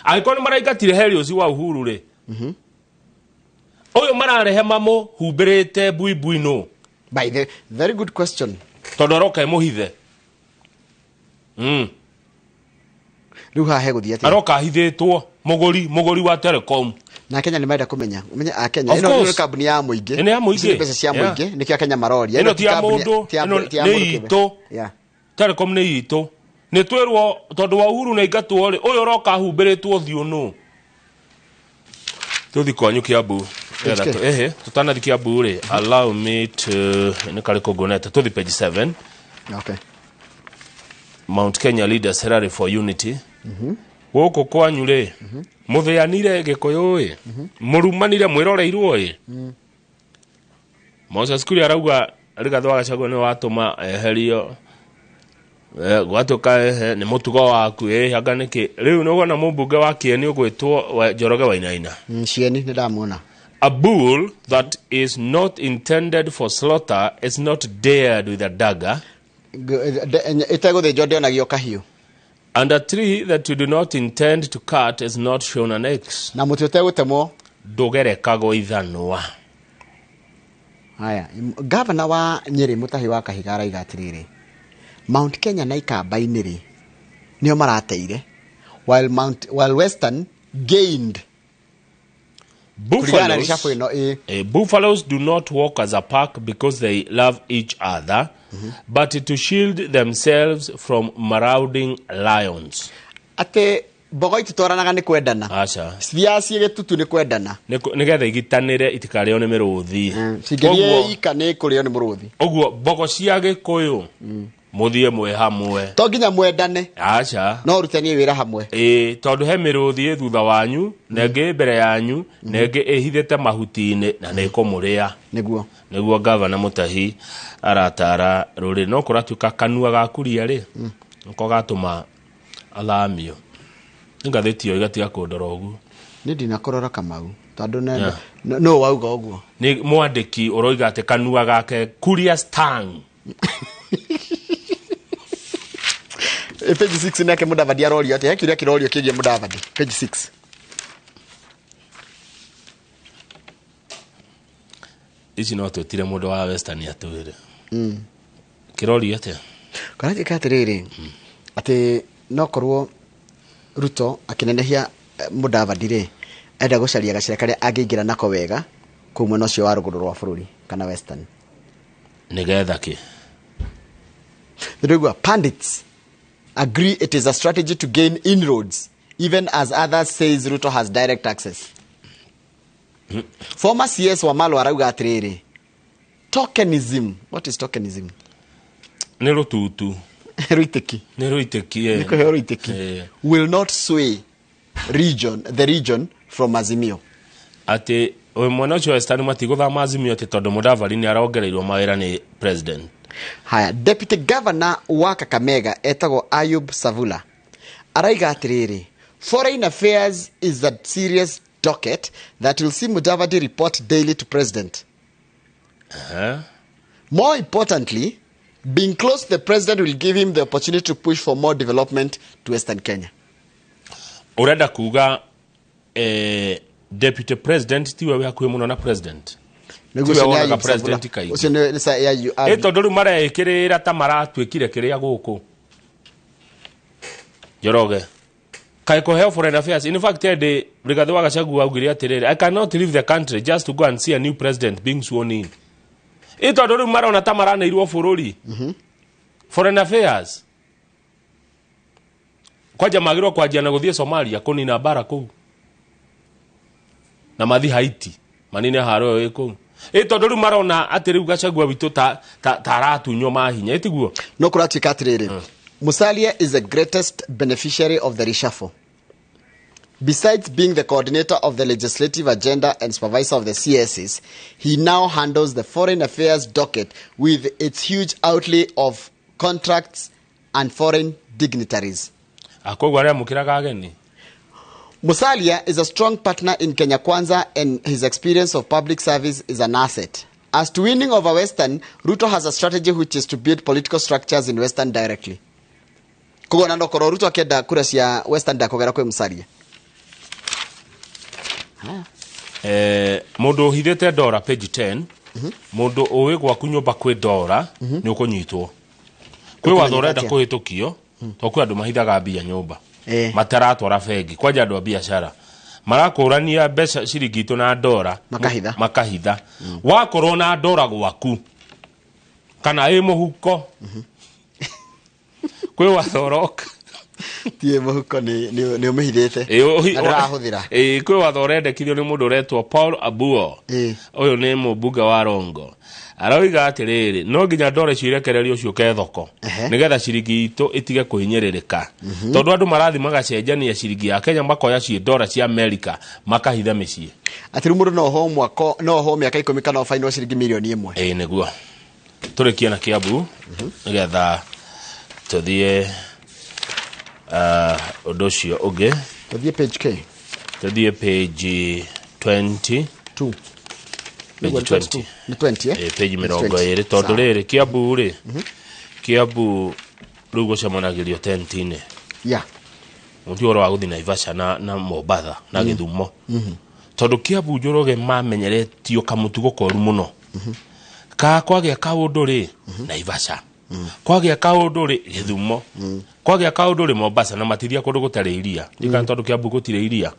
V: Angĩkorwo nĩ maraingatire Helios wa Uhuru rĩ ũyũ mararehe mamũ humbĩrĩte buibui nũ.
A: By the very good question.
V: Tondũ aroka mũhithe
A: rĩu haha hegũthiĩ atĩa
V: aroka ahithĩtwo mũgũri wa Telecom.
A: Na Kenya nĩ marenda kũmenya a Kenya ĩno nĩ kambuni ya mũingĩ,
V: nĩ ya mũingĩ,
A: mbeca cia mũingĩ nĩkĩo Kenya maroria.
V: Ĩno ti ya mũndũ, nĩ itũ. Telecom nĩ itũ. Nĩ twĩrwo tondũ wa Uhuru nĩ aingatwo rĩ ũyũ ũroka humbĩrĩtwo thiũ nũ. Tuthi kwanyu Kiambu tutanathi Kiambu rĩ allow me to nĩ karĩ kũngonete tuthi page 7.
A: Okay.
V: Mount Kenya leaders rally for unity. Gũkũ kwanyu rĩ mũthĩanire Gĩkũyũ ĩ mũrumanire mwĩroreirwo ĩ. Moses Kuria arauga Rigathĩ wa Gachagua nĩ watũma eherio gwatuka nĩ mũtugo waku anga nĩkĩ. Rĩu nĩ wona mũmbunge wa Kieni ũgwĩtwo Njoroge Wainaina.
A: Cieni nĩ ndamuona.
V: A bull that is not intended for slaughter is not dared with a dagger.
A: Ĩtegũthĩnjwo ndĩonagio kahiũ.
V: And a tree that you do not intend to cut is not shown an axe.
A: Na mũtĩ ũtegũtemwo
V: ndũgerekagwo ithanwa.
A: Haya, gavana wa Nyeri Mutahi wa Kahiga araiga atĩrĩrĩ Mount Kenya na Ikamba-inĩ rĩ nĩo marateire while Western gained.
V: Buffaloes do not walk as a pack because they love each other, but to shield themselves from marauding lions.
A: Ate bogo ititwaranaga nĩ kwendana.
V: Acha.
A: Ciacie gĩtutu nĩ kwendana.
V: Nĩgetha igitanĩre itikarĩo nĩ mĩrũthi.
A: Cingĩthiĩ ika nĩ kũrĩo nĩ mũrũthi.
V: Ũguo bogo cia Gĩkũyũ mũthiĩ mwe hamwe.
A: To nginya mwendane.
V: Acha.
A: No rutanie wĩra hamwe.
V: Tondũ he mĩrũthi thutha wanyu na ĩngĩ mbere yanyu na ĩngĩ ĩhithĩte mahuti-inĩ na nĩ kũmũrĩa. Nĩguo gavana Mutahi aratara rũrĩ no kũratuĩka kanua gakuria rĩ nĩko gatũma athamio. Ngathĩtio igatiga kũndora ũguo.
A: Nĩ ndinakũrora Kamau tondũ no wauga ũguo.
V: Nĩ mwandĩki ũroiga atĩ kanua gake kuria stang.
A: Page 6 nake Mudavadi arorio ati hakiria kirorio kigie Mudavadi. Page 6.
V: Ici no twĩtire mũndũ wa Western atwĩre. Kirorio ati
A: Karathi katiriri ati no korwo Ruto akinenehia Mudavadi ri enda gucaria gacira karia angĩingĩra nako wega kũ mwena ũcio wa rũgũrũ rwa bũrũri kana Western.
V: Nigetha ki
A: Ndĩrigua pundits agree it is a strategy to gain inroads, even as others says Ruto has direct access. Former CS Wamalwa arauga atiriri tokenism. What is tokenism?
V: Nĩ rũtutu.
A: Ruiteki.
V: Nĩ ruiteki.
A: Nĩkũheo ruiteki. Will not sway the region from Azimio.
V: Ati mwena ũcio Western matigũthama Azimio ati tondũ Mudavadi nĩ arongereirwo mawĩra nĩ president.
A: Haya, Deputy Governor wa Kakamega etagwo Ayub Savula araiga atiriri foreign affairs is a serious docket that will see Mudavadi report daily to president. More importantly, being close to the president will give him the opportunity to push for more development to Western Kenya.
V: Urenda kuga deputy president tiwe hakuhĩ mũno na president. tiwe wonaga president kaingĩ
A: ucio nĩ sa ya you
V: tondũ rĩu marekĩrĩra ta maratwĩkire kĩrĩa gũkũ Njoroge kaĩ kũheo foreign affairs. In fact Rigathi wa Gachagua augire atĩrĩrĩ, I cannot leave the country just to go and see a new president being sworn in. Tondũ rĩu marona ta maranĩirwo bũrũri foreign affairs kwanja magĩrwo kwanjia na gũthiĩ Somalia kũnina mbara kũu na mathi Haiti manine haro ĩyo ĩkũu tondũ rĩu marona atĩ rĩu Gachagua witũ ta aratunywo mahinya ĩtiguo
A: no kũratuĩka atĩrĩrĩ Musalia is the greatest beneficiary of the reshuffle. Besides being the coordinator of the legislative agenda and supervisor of the CSs, he now handles the foreign affairs docket with its huge outlay of contracts and foreign dignitaries. Musalia is a strong partner in Kenya Kwanza and his experience of public service is an asset. As to winning over Western, Ruto has a strategy which is to build political structures in Western directly. Kugona ndokoro Ruto akenda kura cia Western ndakogera kwe Musalia.
V: Mundu hithete ndora page 10 mundu uwi gwaku nyumba kwi ndora ni ukunyitwo kwi watho urenda kuhitukio to kwi andu mahithaga mbia nyumba mataratwara bengi kwanja andu a biashara marakurania mbeca ciringi itu na ndora makahitha wakorwo na ndora gwaku kana ĩ muhuko kwi watho roka
A: tie muhuko ni umihithite arahuthira
V: kwi watho urendekithio ni mundu uretwo Paul Abuo uyu ni mubunge wa Rongo aroiga atiriri no nginya ndore cirekererio ciuke thoko nigetha ciringi itu itige kuhinyiririka tondu andu marathi magacenjania ciringi ya Kenya makoya ci ndora cia America makahitha micii
A: atiru mundu no ho mwako no ho miaka 10 kana final ciringi milioni 1
V: niguo turikia na Kiambu nigetha tuthie Odoshio oge
A: tuthie page K
V: tuthie page 22 page 20
A: ni 20
V: page 20 tondu riri Kiambu ri Kiambu rugo camanagirio tentine oro wa guthi Naivasha na Mombasa na Githumo tondu Kiambu Njoroge mamenyeretio kamutugo koru muno kwagĩa kaundu ri Naivasha kwagĩa kaundu ri Githumo kwagĩa kaundu ri Mombasa na matithia kundu gutari iria ndika tondu Kiambu gutire iria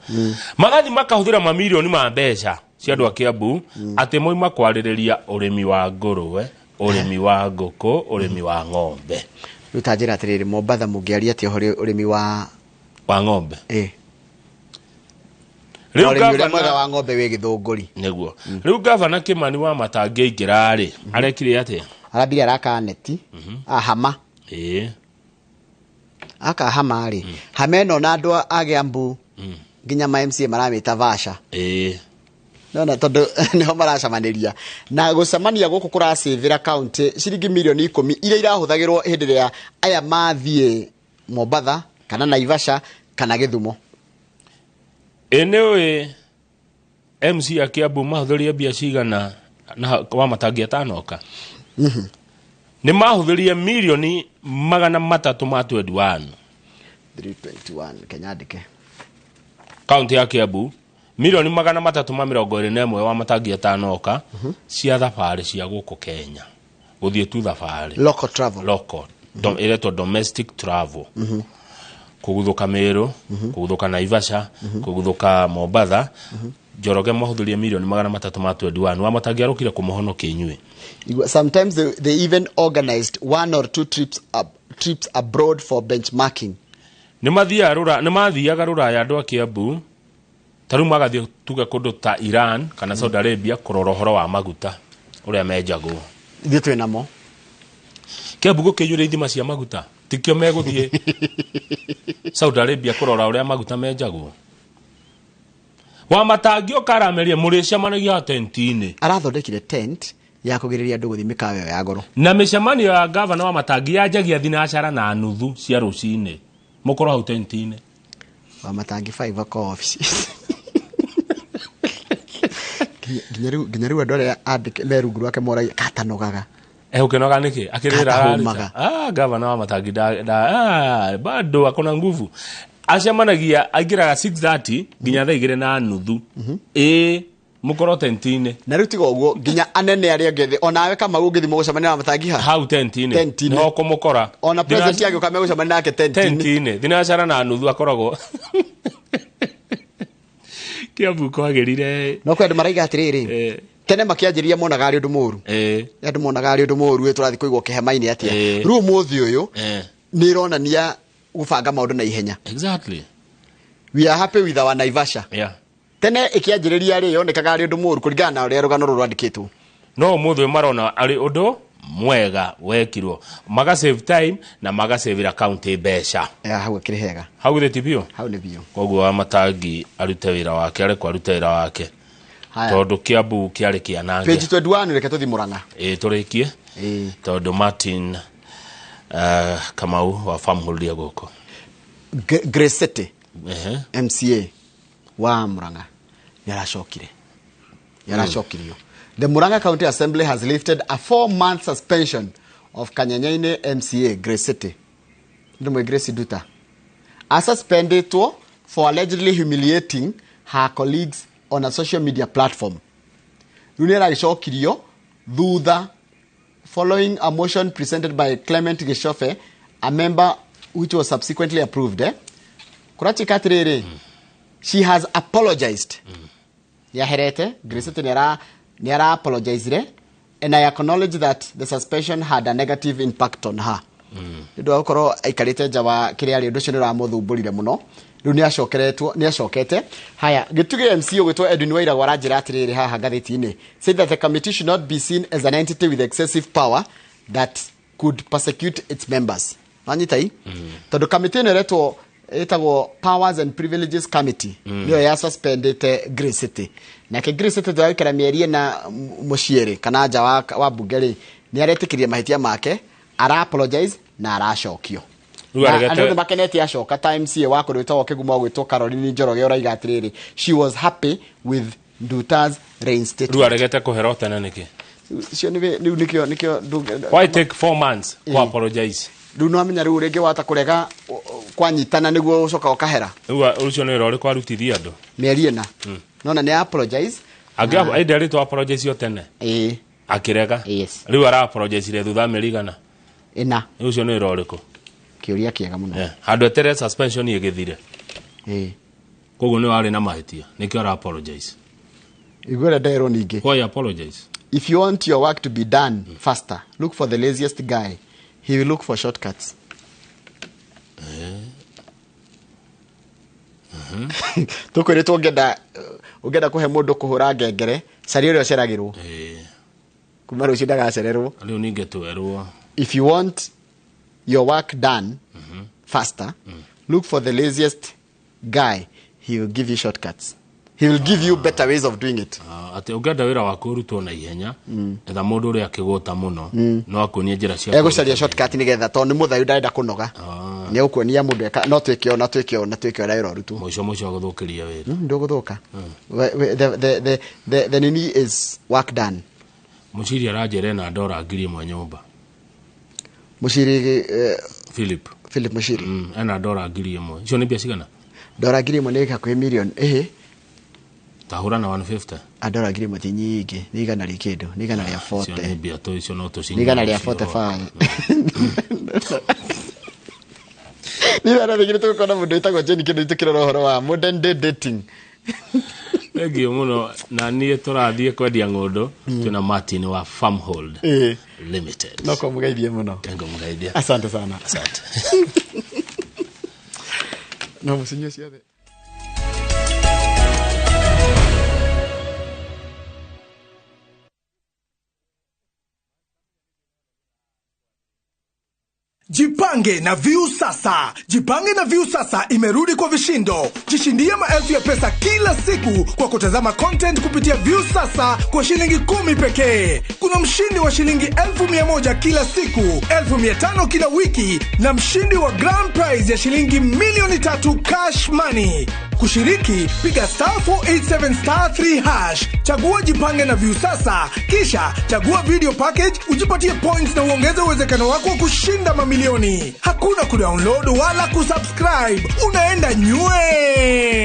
V: magathi makahuthira mamilioni ma mbeca cia andu a Kiambu ati moima kwarĩrĩria urimi wa ngũrwe urimi wa ngũkũ urimi wa ng'ombe
A: rutajira atiriri Mombasa mungiaria ati hori urimi wa
V: ng'ombe
A: riu gavana wa ng'ombe we Githunguri
V: niguo riu gavana Kimani wa Matangi aingĩra arekire ate
A: arabire araka neti ahama akahama ri hameno na andu a Kiambu nginya ma MCA maramita Vasha no tondu niho maracamaniria na gucamania guku kuracivira county ciringi milioni 10 ira irahuthagirwo hindi ria aya mathie Mombasa kana Naivasha kana Githumo
V: enewe MC ya Kiambu mahuthiria mbia cigana na wa Matangi atanoka ni mahuthiria milioni 321
A: Kenya ndike
V: county ya Kiambu milioni 321 wa Matangi atanoka cia thabarĩ cia gũkũ Kenya guthie tu thabarĩ
A: local travel
V: eletro domestic travel kuguthuka Meru kuguthuka Naivasha kuguthuka Mombasa Njoroge mahuthiria milioni 321 wa Matangi arokire kumuhonokia inyue.
A: Sometimes they even organized 1 or 2 trips abroad for benchmarking.
V: Ni mathiaga ruraya andu a Kiambu taru magathie tuga kundu ta Iran kana Saudi Arabia kurora horo wa maguta uria menjagwo
A: ithe twe namo
V: Kiambu gukiyure ithima cia maguta tikio meguthie Saudi Arabia kurora uria maguta menjagwo wa Matangi okarameria muricemanagia tentine
A: arathondekire tent ya kugiriria andu guthi mikawe ya goro
V: na micemanio ya gavana wa Matangi yanjagia thinacara na nuthu cia rucine mukoro hau tentine
A: wa Matangi 5 ako office ginyaru andore andike merungu rwake mora katanogaga
V: ukinoga niki akirira gavana wa Matangi bado akona nguvu acemanagia aingiraga 6:30 nginya thaa 2:30 mukoro tentine
A: na rutiga uguo ginya anene ari ngethi onawe kama ungithi mugucamania na Matangi
V: hau tentine no kumukora
A: ona president yake kama gucamania nake tentine
V: thinacara na nuthu akoragwo Kiambu kwagirire
A: no kwenda maraiga atiriri tene makianjiria monaga ari undu muru andu monaga ari undu muru turathi kuigwo kihema-ini atia riu muthi uyu ni ironania gubanga maundu na ihenya
V: exactly
A: we are happy with our Naivasha tene ikianjiriria ri yonekaga ari undu muru kuringana na uria rugano rwandikitwo
V: no muthi marona ari undu mwega wekirwo maga save time na maga save account besha
A: hau akiri hega
V: hau the tipio
A: hau ni bio
V: koguo wa Matangi arute wira wake ari kwaruta wira wake tondu Kiambu kiari kianange
A: page 21 reke tuthi Murang'a
V: turikie tondu Martin Kamau wa Farmhold ya goko
A: Grace City MCA wa Murang'a yaracokire the Murang'a County Assembly has lifted a 4-month suspension of Kanyanyaine MCA Grace City ndimwe Grace Duta suspended for allegedly humiliating her colleagues on a social media platform. Runera Ishokirio, thutha, following a motion presented by Clement Gishofe, a member which was subsequently approved. Kurachi Katrere, she has apologized. Yaherete, Grisette Nera apologized, and I acknowledge that the suspension had a negative impact on her. Ndio okoro aikarite jawa kiriari udoshoni ra muthumbũrire muno riu ni acokete haya gituge MCO gwitwo Edwin Waira waranjira atiriri haha gatheti-ini said that the committee should not be seen as an entity with excessive power that could persecute its members anyitai tondu committee ne retwo etagwo Powers and Privileges Committee ndio ya suspended Grace City na ke Grace City twakira mieri na muciere kana nja wa bungeri ni aretikirie mahitia make ara apologize na aracokio andu makeneti acoka times ye wako rwitwo kiguma gwitwo Caroline Njoroge uraiga atiriri she was happy with Duta's reinstatement
V: ru aregete kuhera tena niki
A: cio nikio
V: why take 4 months to apologize
A: ru no amenya ru rege wata kurega kwanyitana niguo ucoka ukahera
V: ru ucio ni rori kwarutithia andu
A: mieri ena nona ni apologize
V: agabu aidari to apologize yo tene akirega ru ara apologize re thutha merigana
A: ena
V: ucio ni roriko
A: kiuria kiega muno
V: handu etere suspension igithire koguo ni wari na mahitia nikio ara apologize
A: igwera dairo ningi
V: why apologize
A: if you want your work to be done faster look for the laziest guy he will look for shortcuts tukwĩrĩtwo ũngenda kũhe mũndũ kũhũra ngengere caria ũrĩa ũceragĩrwo kuma rũciũ ndagacererwo
V: rĩu ningĩ twerwo
A: if you want your work done faster look for the laziest guy he will give you shortcuts he will give you better ways of doing it
V: ati ungenda wira wa kurutwo na ihenya etha mundu uri akigota muno no akunie njira cia
A: egucaria shortcut ni getha to ni muthayu ndarenda kunoga ni ukuonia mundu no twike ora wira rutwo
V: muico guthukiria wira
A: ndo guthuka the nini is work done
V: muciri aranjere na ndora ngiri mwa nyumba
A: muciri
V: Philip
A: muciri
V: ana ndora ngiri mwa icio ni bia cigana
A: ndora ngiri mwa ni kakwe million
V: tahura na 150
A: adora ngiri mwa nyingi ni igana ri kindu ni igana ria 40
V: icio ni bia to icio no tucinye
A: ni igana ria 45 ni wera ngiri tukona mundu itagwo Jenny kindu itukira rohoro wa modern day dating
V: egio muno na nie turathie kwendia ng'undu tuna Martin wa Farmhold Limited
A: no ko mugaithie muno
V: kengo mugaithie
A: asante sana asante no musinyo ciothe
M: Jipange na Viusasa. Jipange na Viusasa imerudi kwa vishindo. Jishindie maelfu ya pesa kila siku kwa kutazama content kupitia Viusasa kwa shilingi 10 pekee. Kuna mshindi wa shilingi 1,100 kila siku, 1,500 kila wiki na mshindi wa grand prize ya shilingi milioni 3 cash money. Kushiriki, piga *487*3#. Chagua Jipange na Viusasa, kisha chagua video package, ujipatie points na uongeze uwezekano wako wa kushinda mamilioni. Hakuna kudownload wala kusubscribe. Unaenda nywe.